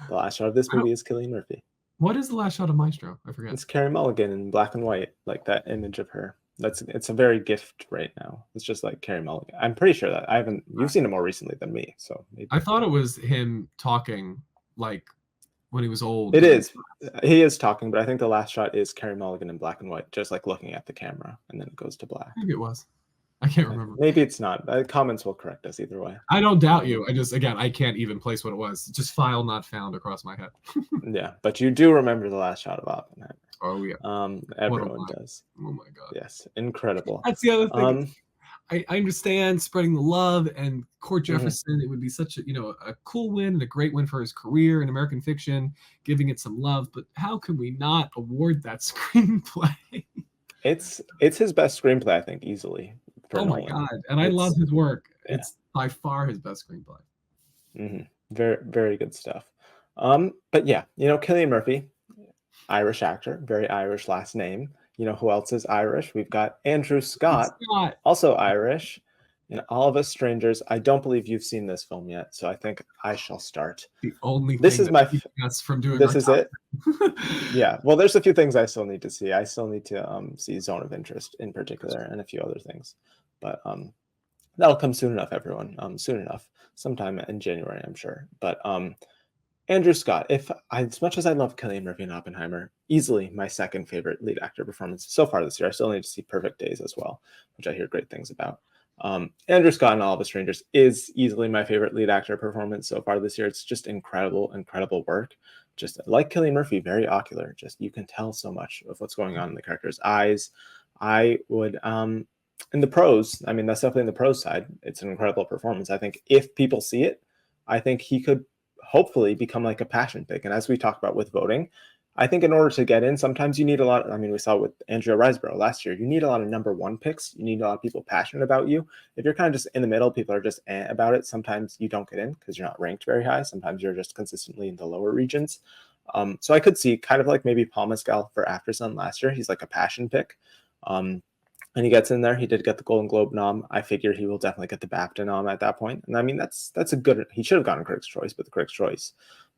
Speaker 1: The last shot of this movie is Cillian Murphy.
Speaker 2: What is the last shot of Maestro? I forget.
Speaker 1: It's Carey Mulligan in black and white, like that image of her. It's a very gift right now. It's just like Carey Mulligan. I'm pretty sure that you've seen it more recently than me, so maybe.
Speaker 2: I thought it was him talking like when he was old.
Speaker 1: It is. He is talking, but I think the last shot is Carey Mulligan in black and white, just like looking at the camera, and then it goes to black.
Speaker 2: Maybe it was. I can't remember.
Speaker 1: Maybe it's not. Comments will correct us either way.
Speaker 2: I don't doubt you. I can't even place what it was. Just file not found across my head.
Speaker 1: Yeah, but you do remember the last shot of Oppenheimer.
Speaker 2: Oh yeah.
Speaker 1: Everyone does.
Speaker 2: Oh my god.
Speaker 1: Yes, incredible.
Speaker 2: That's the other thing. I understand spreading the love, and Court Jefferson. It would be such a cool win and a great win for his career in American fiction, giving it some love. But how can we not award that screenplay?
Speaker 1: It's his best screenplay, I think, easily.
Speaker 2: Oh my god! And I love his work. Yeah. It's by far his best screenplay.
Speaker 1: Very, very good stuff. But yeah, Cillian Murphy, Irish actor, very Irish last name. Who else is Irish? We've got Andrew Scott, also Irish. In All of Us Strangers. I don't believe you've seen this film yet, so I think I shall start.
Speaker 2: The only
Speaker 1: this
Speaker 2: thing
Speaker 1: is my
Speaker 2: us from doing.
Speaker 1: This is it. Yeah. Well, there's a few things I still need to see. I still need to see Zone of Interest in particular, and a few other things. But that'll come soon enough, everyone. Soon enough, sometime in January, I'm sure. But Andrew Scott, as much as I love Cillian Murphy and Oppenheimer, easily my second favorite lead actor performance so far this year. I still need to see Perfect Days as well, which I hear great things about. Andrew Scott in All of Us Strangers is easily my favorite lead actor performance so far this year. It's just incredible work. Just like Cillian Murphy, very ocular. Just you can tell so much of what's going on in the character's eyes. I would in the prose, I mean, that's definitely in the prose side. It's an incredible performance. I think if people see it, I think he could hopefully become like a passion pick. And as we talked about with voting, I think in order to get in, sometimes you need a lot. I mean, we saw with Andrea Riseborough last year, you need a lot of number one picks. You need a lot of people passionate about you. If you're kind of just in the middle, people are just about it. Sometimes you don't get in because you're not ranked very high. Sometimes you're just consistently in the lower regions. So I could see kind of like maybe Paul Mescal for Aftersun last year. He's like a passion pick. And he gets in there. He did get the Golden Globe nom. I figure he will definitely get the BAFTA nom at that point. And I mean, that's a good. He should have gotten Critics' Choice, but the Critics' Choice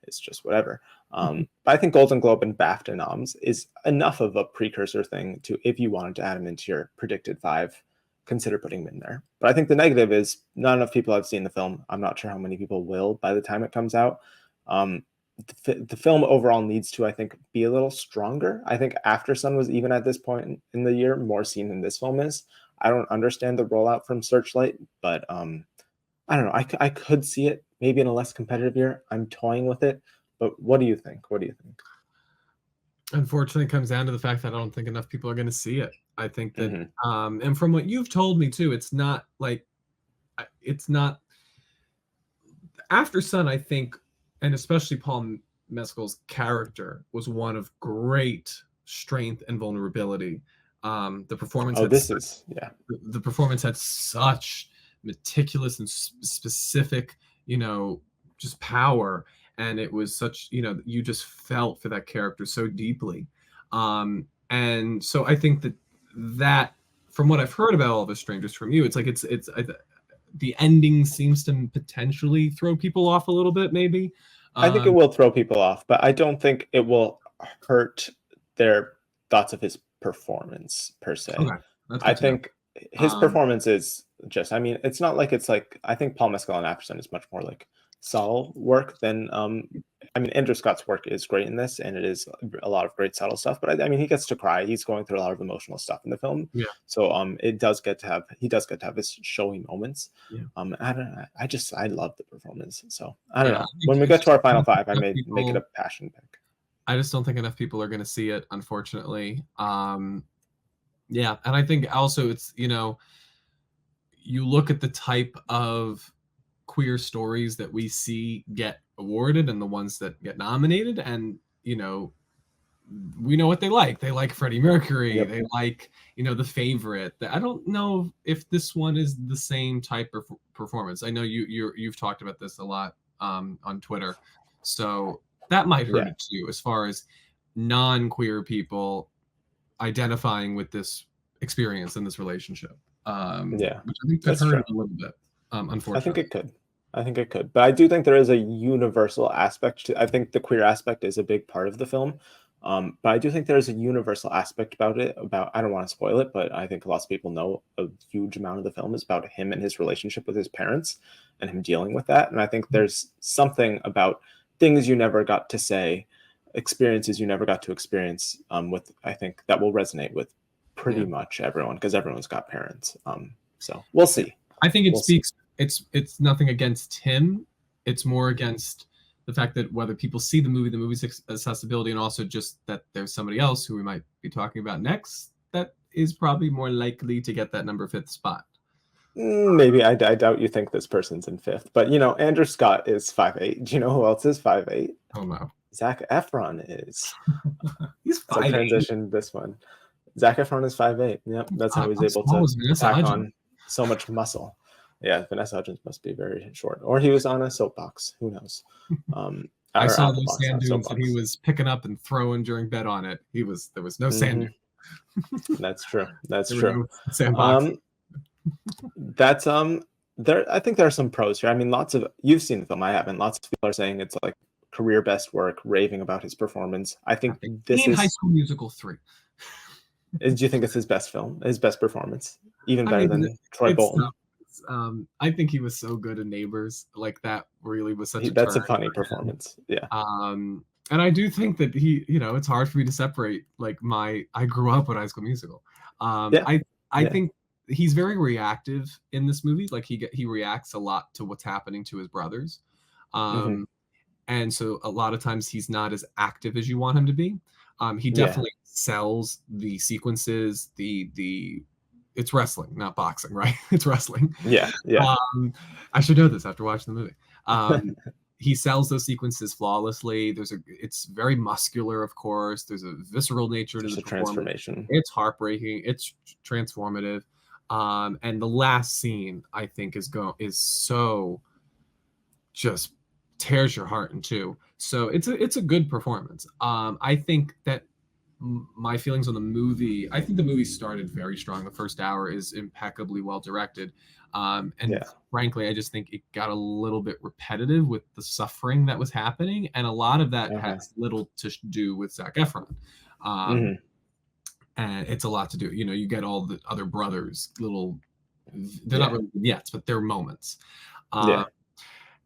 Speaker 1: it's just whatever. But I think Golden Globe and BAFTA noms is enough of a precursor thing to, if you wanted to add him into your predicted 5, consider putting him in there. But I think the negative is not enough people have seen the film. I'm not sure how many people will by the time it comes out. The film overall needs to, I think, be a little stronger. I think After Sun was, even at this point in the year, more seen than this film is. I don't understand the rollout from Searchlight, but I don't know. I could see it maybe in a less competitive year. I'm toying with it, but what do you think? What do you think?
Speaker 2: Unfortunately, it comes down to the fact that I don't think enough people are going to see it. I think that, and from what you've told me too, it's not After Sun, I think, and especially Paul Mescal's character was one of great strength and vulnerability. The performance. The performance had such meticulous and specific, just power, and it was such, you just felt for that character so deeply. And so I think that from what I've heard about All of Us Strangers from you, it's like the ending seems to potentially throw people off a little bit, maybe.
Speaker 1: I think it will throw people off, but I don't think it will hurt their thoughts of his performance per se.
Speaker 2: Okay.
Speaker 1: I think his performance is just, it's not like it's like, I think Paul Mescal and After Sun is much more like subtle work than, Andrew Scott's work is great in this, and it is a lot of great subtle stuff, but he gets to cry. He's going through a lot of emotional stuff in the film.
Speaker 2: Yeah.
Speaker 1: So he does get to have his showy moments. Yeah. I love the performance. So I don't know. When we get to our final 5, I may make it a passion pick.
Speaker 2: I just don't think enough people are going to see it, unfortunately. Yeah. And I think also it's, you look at the type of queer stories that we see get awarded and the ones that get nominated, and we know what they like. They like Freddie Mercury. Yep. They like The Favorite. I don't know if this one is the same type of performance. I know you've talked about this a lot on Twitter, so that might hurt it too, as far as non-queer people identifying with this experience in this relationship. Which I think could hurt a little bit. Unfortunately,
Speaker 1: I think it could, but I do think there is a universal aspect to. I think the queer aspect is a big part of the film, but I do think there is a universal aspect about it. I don't want to spoil it, but I think lots of people know a huge amount of the film is about him and his relationship with his parents and him dealing with that. And I think there's something about things you never got to say, experiences you never got to experience. I think that will resonate with pretty much everyone, because everyone's got parents. So we'll see.
Speaker 2: I think it speaks. It's nothing against him. It's more against the fact that whether people see the movie's accessibility, and also just that there's somebody else who we might be talking about next that is probably more likely to get that number 5th spot.
Speaker 1: Maybe. I doubt you think this person's in 5th, but Andrew Scott is 5'8". Do you know who else is 5'8"?
Speaker 2: Oh no,
Speaker 1: Zac Efron is.
Speaker 2: He's 5'8".
Speaker 1: Transition this one. Zac Efron is 5'8". Yep, that's how he's able to pack on so much muscle. Yeah, Vanessa Hudgens must be very short, or he was on a soapbox. Who knows?
Speaker 2: I saw those sand dunes that he was picking up and throwing during bet on it. There was no sand dune.
Speaker 1: That's true. That's true.
Speaker 2: No sandbox.
Speaker 1: That's there. I think there are some pros here. You've seen the film. I haven't. Lots of people are saying it's like career best work, raving about his performance. I think this is
Speaker 2: High School Musical 3.
Speaker 1: Do you think it's his best film, his best performance, even better than Troy Bolton?
Speaker 2: I think he was so good in Neighbors. Like, that really was such
Speaker 1: a funny performance. Yeah.
Speaker 2: And I do think that he, it's hard for me to separate. Like, I grew up with High School Musical. I think he's very reactive in this movie. Like, he reacts a lot to what's happening to his brothers. And so a lot of times he's not as active as you want him to be. He definitely sells the sequences, it's wrestling, not boxing, right? It's wrestling.
Speaker 1: Yeah.
Speaker 2: I should know this after watching the movie. He sells those sequences flawlessly. It's very muscular, of course. There's a visceral nature to the
Speaker 1: transformation.
Speaker 2: It's heartbreaking. It's transformative. And the last scene, I think, is so just tears your heart in two. So it's a good performance. I think that my feelings on the movie, I think the movie started very strong. The first hour is impeccably well directed. And
Speaker 1: Yeah.
Speaker 2: frankly, I just think it got a little bit repetitive with the suffering that was happening. And a lot of that
Speaker 1: Okay.
Speaker 2: has little to do with Zac Efron. Um,
Speaker 1: Hmm.
Speaker 2: and it's a lot to do. You get all the other brothers, they're not
Speaker 1: Yeah.
Speaker 2: really vignettes, but they're moments. Um,
Speaker 1: Yeah.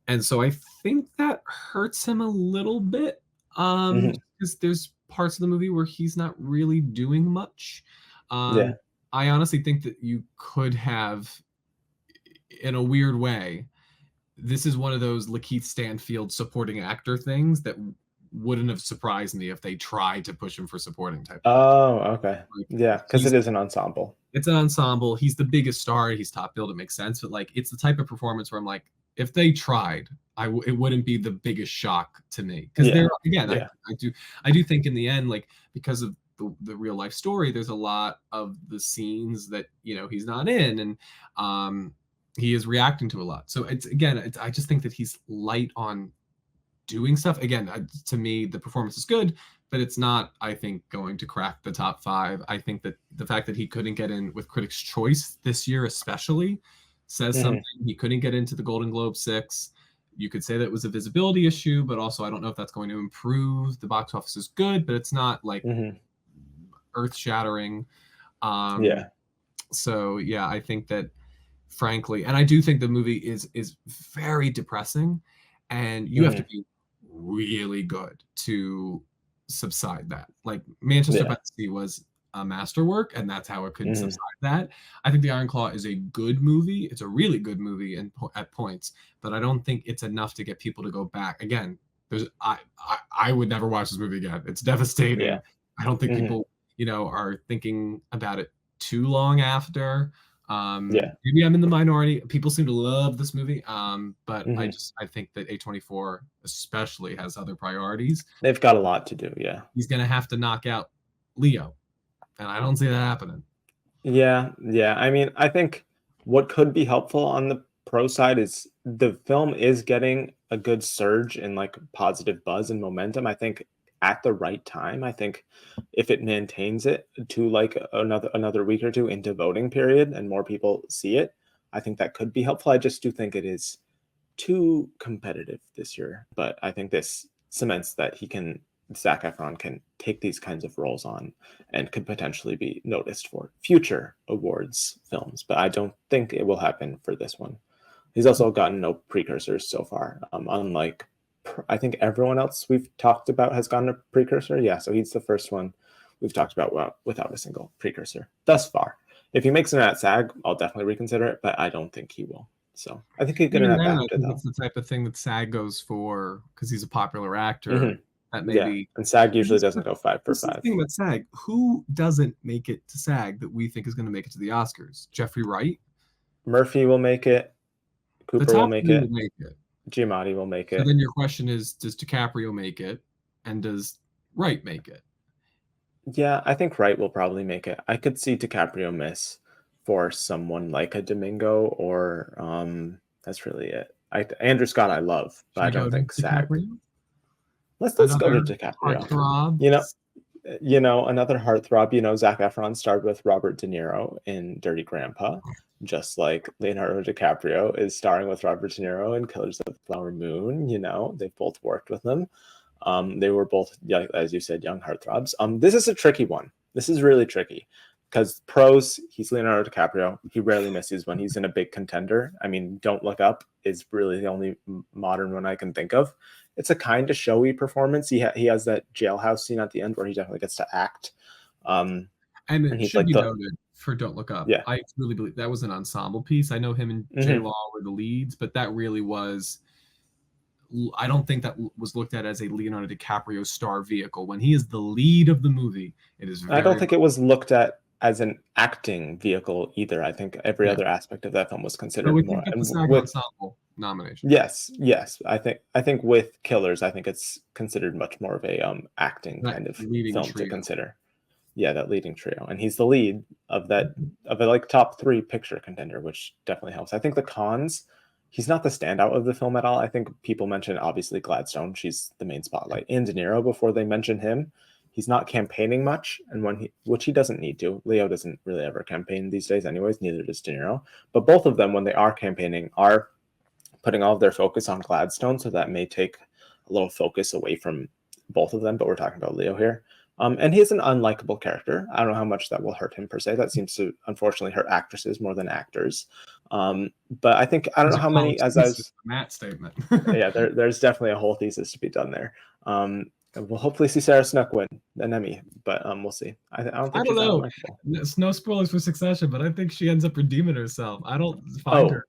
Speaker 2: and so I think that hurts him a little bit.
Speaker 1: Hmm.
Speaker 2: Because there's parts of the movie where he's not really doing much.
Speaker 1: Yeah.
Speaker 2: I honestly think that you could have, in a weird way, this is one of those Lakeith Stanfield supporting actor things that wouldn't have surprised me if they tried to push him for supporting type of thing.
Speaker 1: Oh, okay.
Speaker 2: Like
Speaker 1: Yeah, because it is an ensemble.
Speaker 2: it's an ensemble. He's the biggest star. He's top billed. It makes sense. But like, it's the type of performance where I'm like, if they tried, it wouldn't be the biggest shock to me. Because
Speaker 1: Yeah.
Speaker 2: there again,
Speaker 1: Yeah.
Speaker 2: I do think in the end, like because of the real life story, there's a lot of the scenes that he's not in, and he is reacting to a lot. So I just think that he's light on doing stuff. Again, to me, the performance is good, but it's not, I think, going to crack the top 5. I think that the fact that he couldn't get in with Critics' Choice this year, especially, says
Speaker 1: Hmm.
Speaker 2: something. He couldn't get into the Golden Globe 6. You could say that was a visibility issue, but also I don't know if that's going to improve. The box office is good, but it's not like
Speaker 1: Hmm.
Speaker 2: earth shattering. Um,
Speaker 1: Yeah.
Speaker 2: so yeah, I think that frankly, and I do think the movie is very depressing, and you have to
Speaker 1: Hmm.
Speaker 2: be really good to subside that. Like Manchester by
Speaker 1: Yeah.
Speaker 2: the Sea was a masterwork, and that's how it could
Speaker 1: Hmm.
Speaker 2: subside that. I think The Iron Claw is a good movie. It's a really good movie at points, but I don't think it's enough to get people to go back. Again, I would never watch this movie again. It's devastating.
Speaker 1: Yeah.
Speaker 2: I don't think
Speaker 1: Hmm.
Speaker 2: people are thinking about it too long after.
Speaker 1: Yeah.
Speaker 2: Maybe I'm in the minority. People seem to love this movie, but
Speaker 1: Hmm.
Speaker 2: I think that A24 especially has other priorities.
Speaker 1: They've got a lot to do. Yeah.
Speaker 2: He's gonna have to knock out Leo, and I don't see that happening.
Speaker 1: Yeah. Yeah. I mean, I think what could be helpful on the pro side is the film is getting a good surge in like positive buzz and momentum. I think at the right time. I think if it maintains it to like another week or two into voting period and more people see it, I think that could be helpful. I just do think it is too competitive this year, but I think this cements that Zac Efron can take these kinds of roles on and could potentially be noticed for future awards films. But I don't think it will happen for this one. He's also gotten no precursors so far, unlike I think everyone else we've talked about has gotten a precursor. Yeah, so he's the first one we've talked about without a single precursor thus far. If he makes it at SAG, I'll definitely reconsider it, but I don't think he will. So I think he's
Speaker 2: Even
Speaker 1: gonna have
Speaker 2: then, I
Speaker 1: BAFTA
Speaker 2: think
Speaker 1: though.
Speaker 2: it's the type of thing that SAG goes for because he's a popular actor.
Speaker 1: Hmm.
Speaker 2: That
Speaker 1: Yeah,
Speaker 2: maybe
Speaker 1: and SAG usually
Speaker 2: this,
Speaker 1: doesn't go 5 for 5.
Speaker 2: is the thing about SAG. Who doesn't make it to SAG that we think is going to make it to the Oscars? Jeffrey Wright.
Speaker 1: Murphy will make it.
Speaker 2: The
Speaker 1: Cooper will
Speaker 2: top
Speaker 1: make
Speaker 2: three will
Speaker 1: it.
Speaker 2: make it.
Speaker 1: Giamatti will make
Speaker 2: So
Speaker 1: it.
Speaker 2: then your question is, does DiCaprio make it, and does Wright make it?
Speaker 1: Yeah, I think Wright will probably make it. I could see DiCaprio miss for someone like a Domingo or that's really it. Andrew Scott I love, but
Speaker 2: Should
Speaker 1: I
Speaker 2: we go
Speaker 1: don't
Speaker 2: to
Speaker 1: think SAG.
Speaker 2: DiCaprio?
Speaker 1: Let's go to
Speaker 2: Another
Speaker 1: DiCaprio.
Speaker 2: heartthrob.
Speaker 1: You know, another heartthrob. Zac Efron starred with Robert De Niro in Dirty Grandpa, just like Leonardo DiCaprio is starring with Robert De Niro in Killers of the Flower Moon. They've both worked with them. They were both, as you said, young heartthrobs. This is a tricky one. This is really tricky because pros, he's Leonardo DiCaprio. He rarely misses when he's in a big contender. I mean, Don't Look Up is really the only modern one I can think of. It's a kind of showy performance. He has that jailhouse scene at the end where he definitely gets to act.
Speaker 2: And
Speaker 1: And
Speaker 2: it
Speaker 1: he's
Speaker 2: should
Speaker 1: like
Speaker 2: be noted for Don't Look Up.
Speaker 1: yeah.
Speaker 2: I really believe that was an ensemble piece. I know him and J
Speaker 1: Hmm.
Speaker 2: Law were the leads, but that really was. I don't think that was looked at as a Leonardo DiCaprio star vehicle. When he is the lead of the movie, it is
Speaker 1: I don't
Speaker 2: very
Speaker 1: think it was looked at as an acting vehicle either. I think every
Speaker 2: yeah.
Speaker 1: other aspect of that film was
Speaker 2: So
Speaker 1: considered
Speaker 2: we
Speaker 1: more.
Speaker 2: think get the
Speaker 1: And
Speaker 2: SAG
Speaker 1: with
Speaker 2: ensemble nomination.
Speaker 1: yes, I think with Killers, I think it's considered much more of a acting
Speaker 2: That
Speaker 1: kind of
Speaker 2: leading
Speaker 1: film to
Speaker 2: trio.
Speaker 1: consider. Yeah, that leading trio, and he's the lead of a like top 3 picture contender, which definitely helps. I think the cons, he's not the standout of the film at all. I think people mention obviously Gladstone; she's the main spotlight. And De Niro before they mention him, he's not campaigning much, and which he doesn't need to. Leo doesn't really ever campaign these days anyways, neither does De Niro. But both of them, when they are campaigning, are putting all of their focus on Gladstone, so that may take a little focus away from both of them, but we're talking about Leo here. And he's an unlikable character. I don't know how much that will hurt him per se. That seems to unfortunately hurt actresses more than actors. But I think, I don't know how many, as I was...
Speaker 2: Matt statement.
Speaker 1: Yeah, there's definitely a whole thesis to be done there. We'll hopefully see Sarah Snook win an Emmy, but we'll see. I don't think she's
Speaker 2: know.
Speaker 1: unlikable.
Speaker 2: No spoilers for Succession, but I think she ends up redeeming herself. I don't find her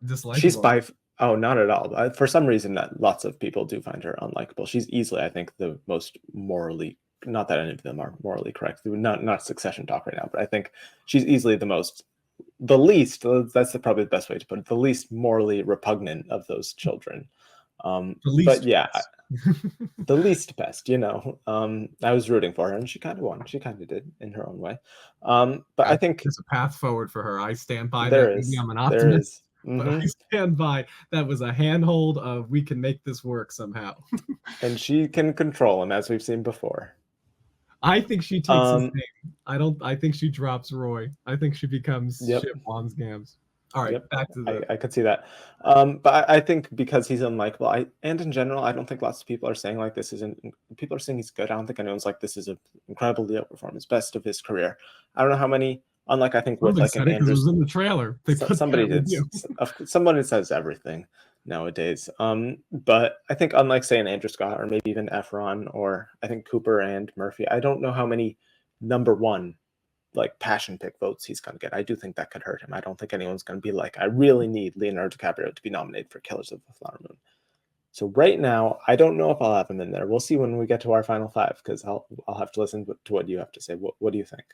Speaker 2: dislikable.
Speaker 1: She's not at all. For some reason, lots of people do find her unlikable. She's easily, I think, the most morally, not that any of them are morally correct. Not Succession talk right now, but I think she's easily the least, that's probably the best way to put it, the least morally repugnant of those children. But yeah, the least best, I was rooting for her, and she kind of won. She kind of did in her own way. But I think
Speaker 2: there's a path forward for her. I stand by
Speaker 1: that.
Speaker 2: Maybe I'm an optimist, but I stand by that was a handhold of we can make this work somehow.
Speaker 1: And she can control him, as we've seen before.
Speaker 2: I think she takes his name. I think she drops Roy. I think she becomes Ship Gams. All right, back to the...
Speaker 1: I could see that. But I think because he's unlikable, and in general, I don't think lots of people are saying like this isn't... People are saying he's good. I don't think anyone's like, this is an incredible Leo performance, best of his career. I don't know how many, unlike I think with like an Andrew...
Speaker 2: It was in the trailer.
Speaker 1: Somebody did. Somebody says everything nowadays. But I think unlike, say, an Andrew Scott or maybe even Efron or I think Cooper and Murphy, I don't know how many number one like passion pick votes he's going to get. I do think that could hurt him. I don't think anyone's going to be like, I really need Leonardo DiCaprio to be nominated for Killers of the Flower Moon. So right now, I don't know if I'll have him in there. We'll see when we get to our final five, because I'll have to listen to what you have to say. What do you think?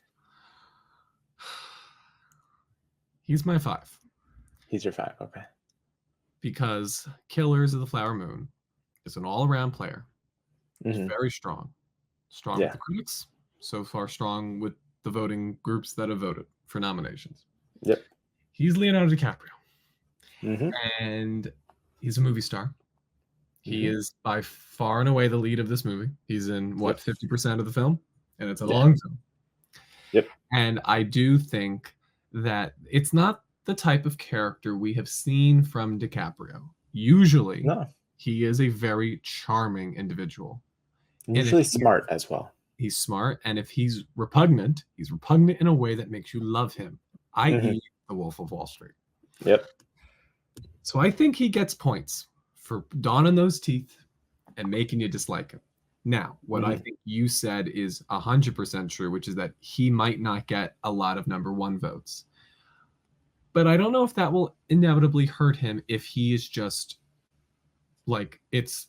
Speaker 2: He's my 5.
Speaker 1: He's your 5, okay.
Speaker 2: Because Killers of the Flower Moon is an all-around player. He's very strong. Strong with the critics. So far strong with the voting groups that have voted for nominations.
Speaker 1: Yep.
Speaker 2: He's Leonardo DiCaprio. And he's a movie star. He is by far and away the lead of this movie. He's in, 50% of the film? And it's a long film.
Speaker 1: Yep.
Speaker 2: And I do think that it's not the type of character we have seen from DiCaprio. Usually, he is a very charming individual.
Speaker 1: Usually smart as well.
Speaker 2: He's smart, and if he's repugnant in a way that makes you love him, i.e. The Wolf of Wall Street.
Speaker 1: Yep.
Speaker 2: So I think he gets points for donning those teeth and making you dislike him. Now, what I think you said is 100% true, which is that he might not get a lot of number one votes. But I don't know if that will inevitably hurt him if he is just like, it's,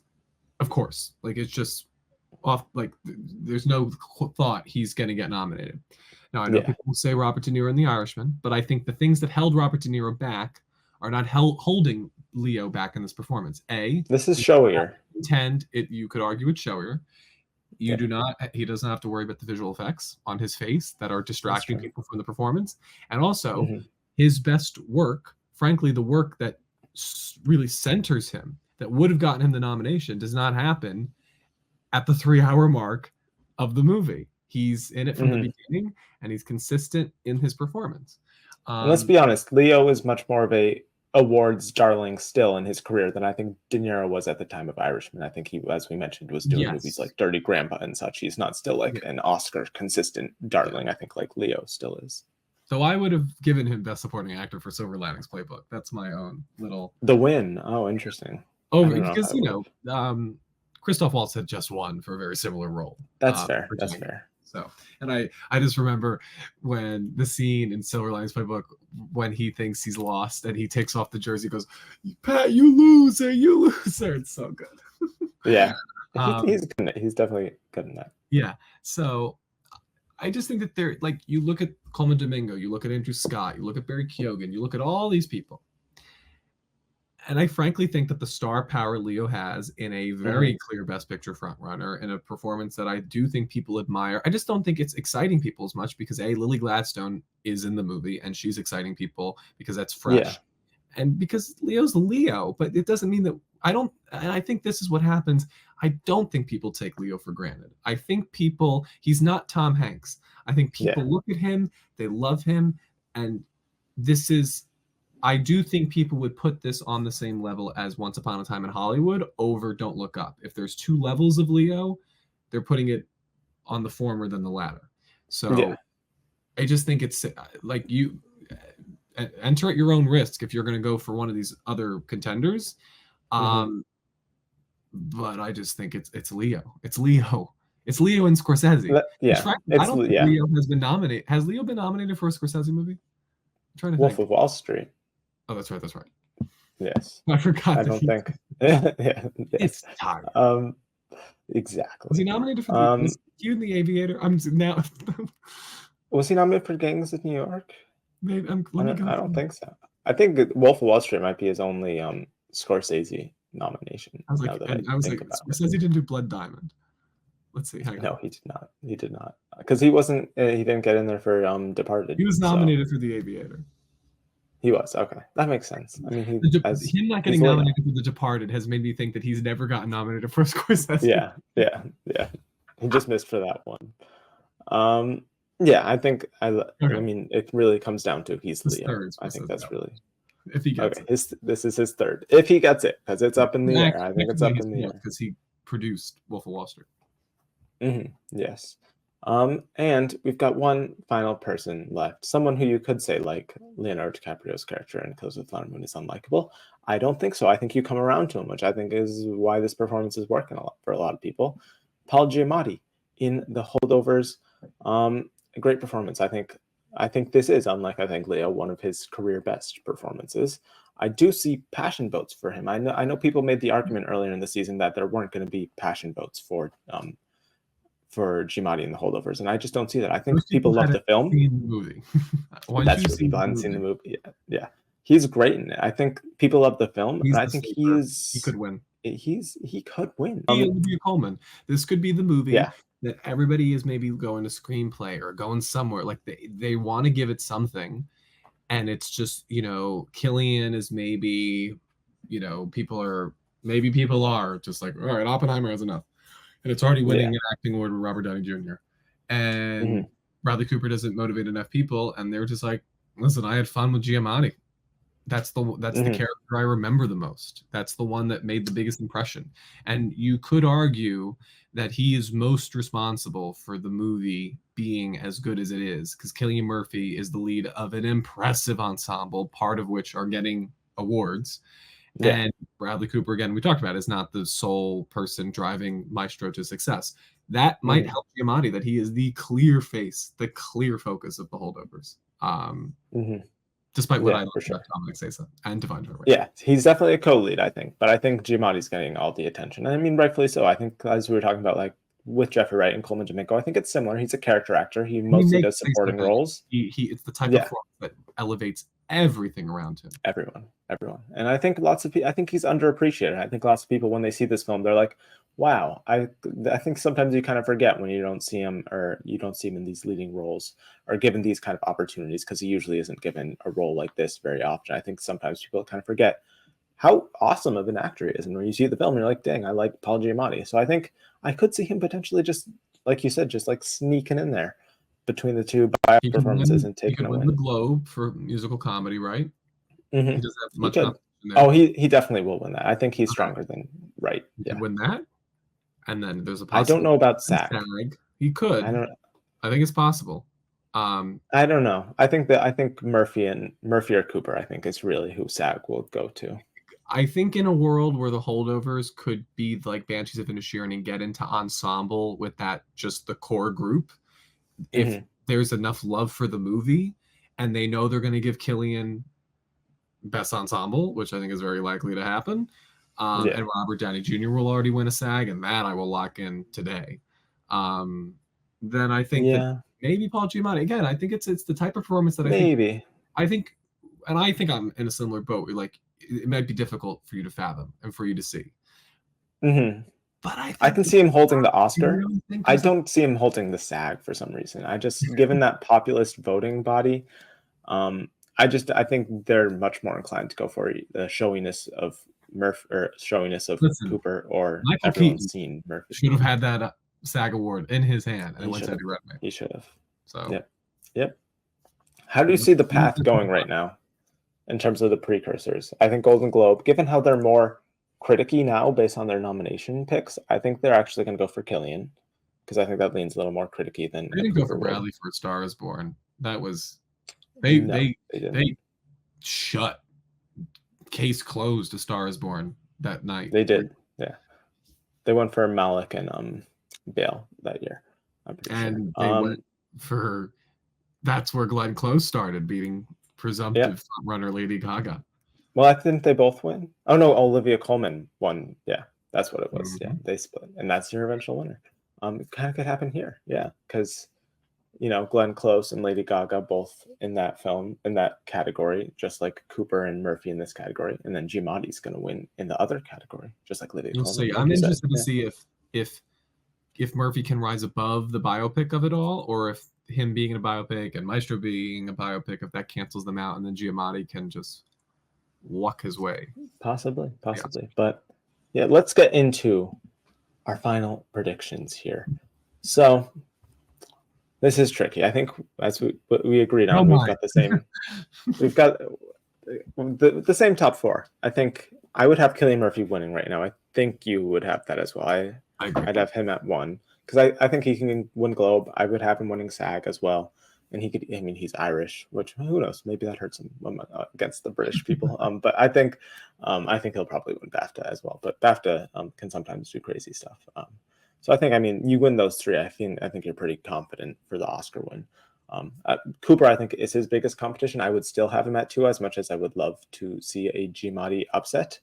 Speaker 2: of course, like it's just off, like there's no thought he's going to get nominated. Now, I know people will say Robert De Niro in The Irishman, but I think the things that held Robert De Niro back are not holding Leo back in this performance.
Speaker 1: This is showier.
Speaker 2: You could argue it's showier. He doesn't have to worry about the visual effects on his face that are distracting people from the performance. And also his best work, frankly, the work that really centers him, that would have gotten him the nomination, does not happen at the 3-hour mark of the movie. He's in it from the beginning, and he's consistent in his performance.
Speaker 1: Let's be honest, Leo is much more of a awards darling still in his career than I think De Niro was at the time of Irishman. I think he, as we mentioned, was doing movies like Dirty Grandpa and such. He's not still like an Oscar consistent darling. I think like Leo still is.
Speaker 2: So I would have given him Best Supporting Actor for Silver Linings Playbook. That's my own little...
Speaker 1: The Win. Oh, interesting.
Speaker 2: Oh, because, Christoph Waltz had just won for a very similar role.
Speaker 1: That's fair. That's fair.
Speaker 2: So, and I just remember when the scene in Silver Linings Playbook, when he thinks he's lost and he takes off the jersey, goes, "Pat, you loser, you loser." It's so good.
Speaker 1: Yeah. He's good. He's definitely good in that.
Speaker 2: Yeah. So I just think that they're like, you look at Colman Domingo, you look at Andrew Scott, you look at Barry Keoghan, you look at all these people. And I frankly think that the star power Leo has in a very clear Best Picture frontrunner, in a performance that I do think people admire. I just don't think it's exciting people as much because Lily Gladstone is in the movie and she's exciting people because that's fresh. Yeah. And because Leo's Leo, but it doesn't mean that and I think this is what happens. I don't think people take Leo for granted. I think he's not Tom Hanks. I think people look at him, they love him, and I do think people would put this on the same level as Once Upon a Time in Hollywood over Don't Look Up. If there's two levels of Leo, they're putting it on the former than the latter. So I just think it's like you enter at your own risk if you're going to go for one of these other contenders. But I just think it's Leo. It's Leo. It's Leo and Scorsese.
Speaker 1: I
Speaker 2: don't think Leo has been nominated. Has Leo been nominated for a Scorsese movie? I'm trying to
Speaker 1: Wolf
Speaker 2: think.
Speaker 1: of Wall Street.
Speaker 2: Oh, that's right.
Speaker 1: Yes.
Speaker 2: I forgot.
Speaker 1: I don't think.
Speaker 2: It's tired.
Speaker 1: Exactly.
Speaker 2: Was he nominated for was he in The Aviator? I'm now.
Speaker 1: Was he nominated for Gangs of New York?
Speaker 2: Maybe,
Speaker 1: I don't think so. I think Wolf of Wall Street might be his only Scorsese nomination.
Speaker 2: I was like, Scorsese didn't do Blood Diamond. Let's see.
Speaker 1: No, he did not. He did not, because he wasn't. He didn't get in there for Departed.
Speaker 2: He was nominated for The Aviator.
Speaker 1: He was. Okay, that makes sense. I mean,
Speaker 2: him not getting nominated for The Departed has made me think that he's never gotten nominated for a Scorsese.
Speaker 1: Yeah. He just missed for that one. Yeah, I think I mean, it really comes down to he's Leo. I think that's really.
Speaker 2: If he gets
Speaker 1: it. This is his third. If he gets it, because it's up in the air. I think it's up in the air
Speaker 2: because he produced Wolf of Wall Street.
Speaker 1: Yes. And we've got one final person left. Someone who you could say, like Leonardo DiCaprio's character in Close with Flower Moon, is unlikable. I don't think so. I think you come around to him, which I think is why this performance is working a lot for a lot of people. Paul Giamatti in The Holdovers. A great performance. I think this is, unlike Leo, one of his career best performances. I do see passion votes for him. I know people made the argument earlier in the season that there weren't going to be passion votes for Giamatti in The Holdovers, and I just don't see that. I think people love the film.
Speaker 2: The movie.
Speaker 1: That's true. People hadn't seen the movie. Yeah. He's great in it. I think people love the film, and I think he
Speaker 2: could win.
Speaker 1: He could win.
Speaker 2: Olivia Colman. This could be the movie that everybody is maybe going to screenplay or going somewhere. Like they want to give it something, and it's just, Cillian is maybe, people are just like, all right, Oppenheimer has enough. And it's already winning an acting award with Robert Downey Jr. And Bradley Cooper doesn't motivate enough people, and they're just like, listen, I had fun with Giamatti. That's the character I remember the most. That's the one that made the biggest impression. And you could argue that he is most responsible for the movie being as good as it is, because Cillian Murphy is the lead of an impressive ensemble, part of which are getting awards. And Bradley Cooper, again, we talked about, is not the sole person driving Maestro to success. That might help Giamatti, that he is the clear face, the clear focus of The Holdovers. Despite what I love about Dominic Sessa and Divine Trevor.
Speaker 1: Yeah, he's definitely a co-lead, I think. But I think Giamatti's getting all the attention. And I mean, rightfully so. I think, as we were talking about, like with Jeffrey Wright and Colman Domingo, I think it's similar. He's a character actor. He mostly does supporting roles.
Speaker 2: It's the type of performance that elevates everything around him.
Speaker 1: Everyone. And I think I think he's underappreciated. I think lots of people, when they see this film, they're like, wow. I think sometimes you kind of forget when you don't see him, or you don't see him in these leading roles or given these kind of opportunities, because he usually isn't given a role like this very often. I think sometimes people kind of forget how awesome of an actor he is. And when you see the film, you're like, dang, I like Paul Giamatti. So I think I could see him potentially, just like you said, just like sneaking in there between the two performances and taking a win.
Speaker 2: The Globe for musical comedy, right? He doesn't have much competition there.
Speaker 1: Oh, he definitely will win that. I think he's stronger than Wright.
Speaker 2: He could win that. And then there's a
Speaker 1: I don't know about SAG.
Speaker 2: He could. I think it's possible.
Speaker 1: I don't know. I think Murphy or Cooper, I think, is really who SAG will go to.
Speaker 2: I think in a world where The Holdovers could be like Banshees of Inisherin and get into ensemble with that, just the core group, if there's enough love for the movie and they know they're going to give Cillian best ensemble, which I think is very likely to happen, and Robert Downey Jr. will already win a SAG, and that I will lock in today, then I think that maybe Paul Giamatti, again, I think it's the type of performance that I think I'm in a similar boat. Like, it might be difficult for you to fathom and for you to see. But I can see him holding the Oscar.
Speaker 1: I don't see him holding the SAG for some reason. I just, given that populist voting body, I think they're much more inclined to go for the showiness of showiness of
Speaker 2: Listen,
Speaker 1: Cooper, or
Speaker 2: Michael
Speaker 1: everyone's
Speaker 2: Keaton
Speaker 1: seen Murphy.
Speaker 2: should have had that SAG award in his hand, and it
Speaker 1: He
Speaker 2: went
Speaker 1: should
Speaker 2: to
Speaker 1: have.
Speaker 2: Eddie Redmayne.
Speaker 1: He should have.
Speaker 2: So
Speaker 1: Yep. How do you see the path going right now in terms of the precursors? I think Golden Globe, given how they're more criticky now based on their nomination picks, I think they're actually going to go for Cillian, because I think that leans a little more criticky than
Speaker 2: they didn't go for
Speaker 1: would.
Speaker 2: Bradley for A Star Is Born. That was
Speaker 1: No,
Speaker 2: they
Speaker 1: didn't.
Speaker 2: shut case closed. A Star Is Born that night.
Speaker 1: They did. Yeah. They went for Malik and Bale that year. I'm pretty
Speaker 2: And
Speaker 1: sure.
Speaker 2: they went for that's where Glenn Close started beating presumptive runner Lady Gaga.
Speaker 1: Well, I think they both win. Oh no, Olivia Colman won. Yeah, that's what it was.
Speaker 2: Mm-hmm.
Speaker 1: Yeah, they split, and that's your eventual winner. It kind of could happen here. Yeah, because Glenn Close and Lady Gaga both in that film, in that category, just like Cooper and Murphy in this category, and then Giamatti's going to win in the other category, just like Olivia
Speaker 2: You'll
Speaker 1: Colman.
Speaker 2: see. I'm interested to see if Murphy can rise above the biopic of it all, or if him being in a biopic and Maestro being a biopic, if that cancels them out, and then Giamatti can just walk his way.
Speaker 1: Possibly. But yeah, let's get into our final predictions here. So this is tricky. I think as we agreed on, we've got the same. We've got the same top four. I think I would have Cillian Murphy winning right now. I think you would have that as well. I'd have him at 1, because I think he can win Globe. I would have him winning SAG as well, and he could. I mean, he's Irish, which who knows? Maybe that hurts him against the British people. But I think he'll probably win BAFTA as well. But BAFTA can sometimes do crazy stuff. So I think, you win those 3. I think you're pretty confident for the Oscar win. Cooper, I think, is his biggest competition. I would still have him at 2, as much as I would love to see a Giamatti upset.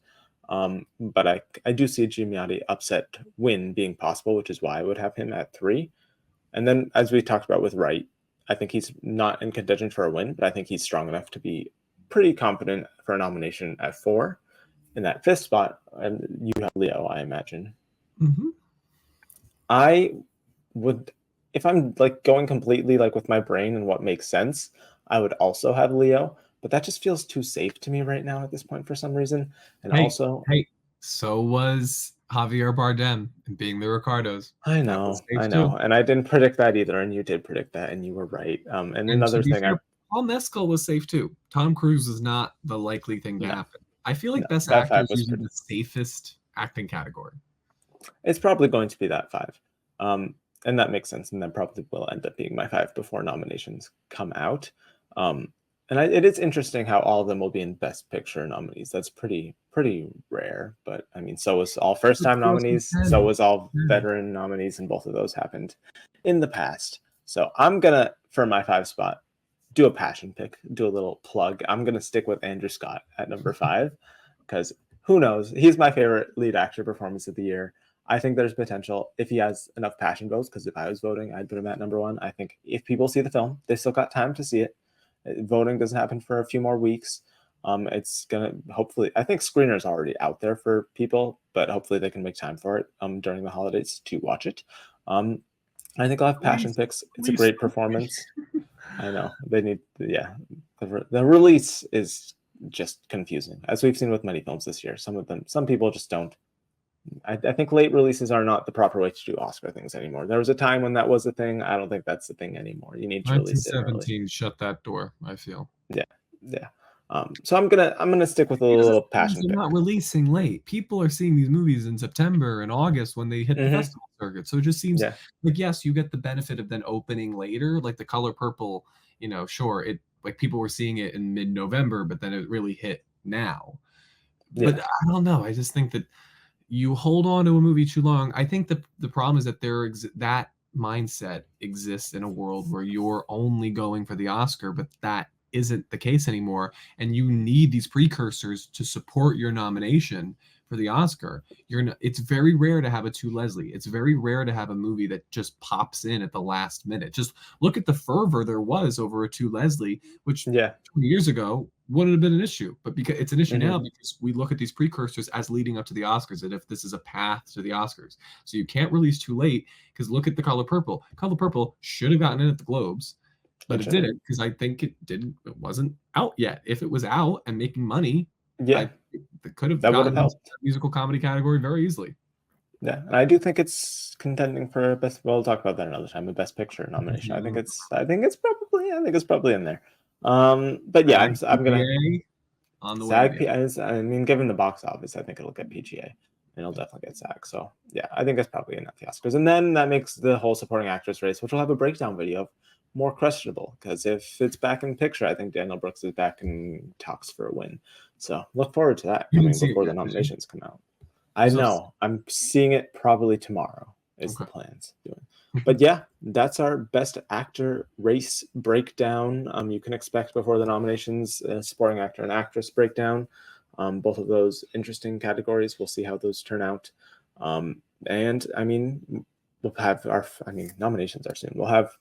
Speaker 1: But I do see a Giamatti upset win being possible, which is why I would have him at 3. And then, as we talked about with Wright, I think he's not in contention for a win, but I think he's strong enough to be pretty competent for a nomination at 4. In that 5th spot, and you have Leo, I imagine.
Speaker 2: Mm-hmm.
Speaker 1: I would, if I'm going completely with my brain and what makes sense, I would also have Leo, but that just feels too safe to me right now at this point for some reason. And
Speaker 2: so was Javier Bardem and Being the Ricardos.
Speaker 1: I know, and I didn't predict that either, and you did predict that, and you were right. And another thing,
Speaker 2: Paul Mescal was safe too. Tom Cruise is not the likely thing to happen. I feel like Best Actor is usually the safest acting category.
Speaker 1: It's probably going to be that 5. And that makes sense. And that probably will end up being my 5 before nominations come out. It is interesting how all of them will be in Best Picture nominees. That's pretty rare. But so was all first-time nominees. So was all veteran nominees, and both of those happened in the past. So I'm gonna, for my 5 spot, do a passion pick, do a little plug. I'm gonna stick with Andrew Scott at number 5, because who knows? He's my favorite lead actor performance of the year. I think there's potential if he has enough passion votes, because if I was voting, I'd put him at number 1. I think if people see the film, they still got time to see it. Voting doesn't happen for a few more weeks. It's gonna hopefully. I think screeners are already out there for people, but hopefully they can make time for it during the holidays to watch it. I think I'll have passion picks. It's a great performance. I know they need. Yeah, the release is just confusing, as we've seen with many films this year. Some people just don't. I think late releases are not the proper way to do Oscar things anymore. There was a time when that was a thing. I don't think that's the thing anymore. You need to release it early.
Speaker 2: 1917 shut that door, I feel.
Speaker 1: Yeah. So I'm gonna stick with a little passion.
Speaker 2: They're not releasing late. People are seeing these movies in September and August when they hit the festival circuit. So it just seems like, yes, you get the benefit of then opening later, like The Color Purple. Sure, it people were seeing it in mid-November, but then it really hit now. Yeah. But I don't know. I just think that you hold on to a movie too long. I think the problem is that that mindset exists in a world where you're only going for the Oscar, but that isn't the case anymore. And you need these precursors to support your nomination for the Oscar. It's very rare to have a To Leslie. It's very rare to have a movie that just pops in at the last minute. Just look at the fervor there was over a To Leslie, which 20 years ago wouldn't have been an issue, but because it's an issue now, because we look at these precursors as leading up to the Oscars, and if this is a path to the Oscars. So you can't release too late, because look at The Color Purple. Color Purple should have gotten in at the Globes, but it didn't, because I think it wasn't out yet. If it was out and making money, that could have
Speaker 1: That would
Speaker 2: gotten
Speaker 1: have
Speaker 2: into
Speaker 1: helped.
Speaker 2: the musical comedy category very easily.
Speaker 1: Yeah, and I do think it's contending for best. We'll talk about that another time. A Best Picture nomination. I think it's probably in there. But yeah, I'm gonna
Speaker 2: PGA on the way
Speaker 1: SAG.
Speaker 2: again.
Speaker 1: I mean, given the box office, I think it'll get PGA, and it'll definitely get SAG. So yeah, I think it's probably in at the Oscars, and then that makes the whole supporting actress race, which we'll have a breakdown video of, more questionable. Because if it's back in picture, I think Daniel Brooks is back in talks for a win. So look forward to that
Speaker 2: You didn't
Speaker 1: coming
Speaker 2: see it
Speaker 1: before the
Speaker 2: yet, did you?
Speaker 1: nominations come out. I
Speaker 2: So-
Speaker 1: know. I'm seeing it probably tomorrow is the
Speaker 2: Okay.
Speaker 1: plans. But yeah, that's our best actor race breakdown. You can expect before the nominations supporting actor and actress breakdown. Both of those interesting categories. We'll see how those turn out. And I mean, we'll have nominations are soon. We'll have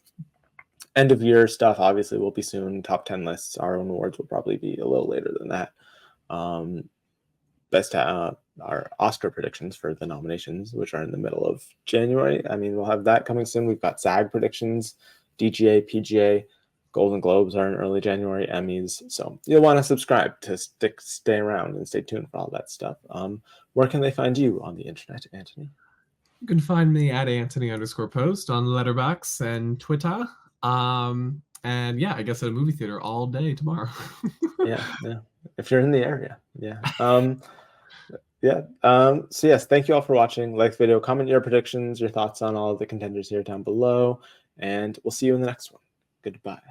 Speaker 1: end of year stuff. Obviously, will be soon. Top 10 lists. Our own awards will probably be a little later than that. Our Oscar predictions for the nominations, which are in the middle of January. I mean, we'll have that coming soon. We've got SAG predictions, DGA, PGA, Golden Globes are in early January, Emmys. So you'll want to subscribe to stay around and stay tuned for all that stuff. Where can they find you on the internet, Anthony?
Speaker 2: You can find me at Anthony_post on Letterboxd and Twitter. And yeah, I guess at a movie theater all day tomorrow.
Speaker 1: yeah. If you're in the area, yeah. So yes, thank you all for watching. Like the video, comment your predictions, your thoughts on all of the contenders here down below, and we'll see you in the next one. Goodbye.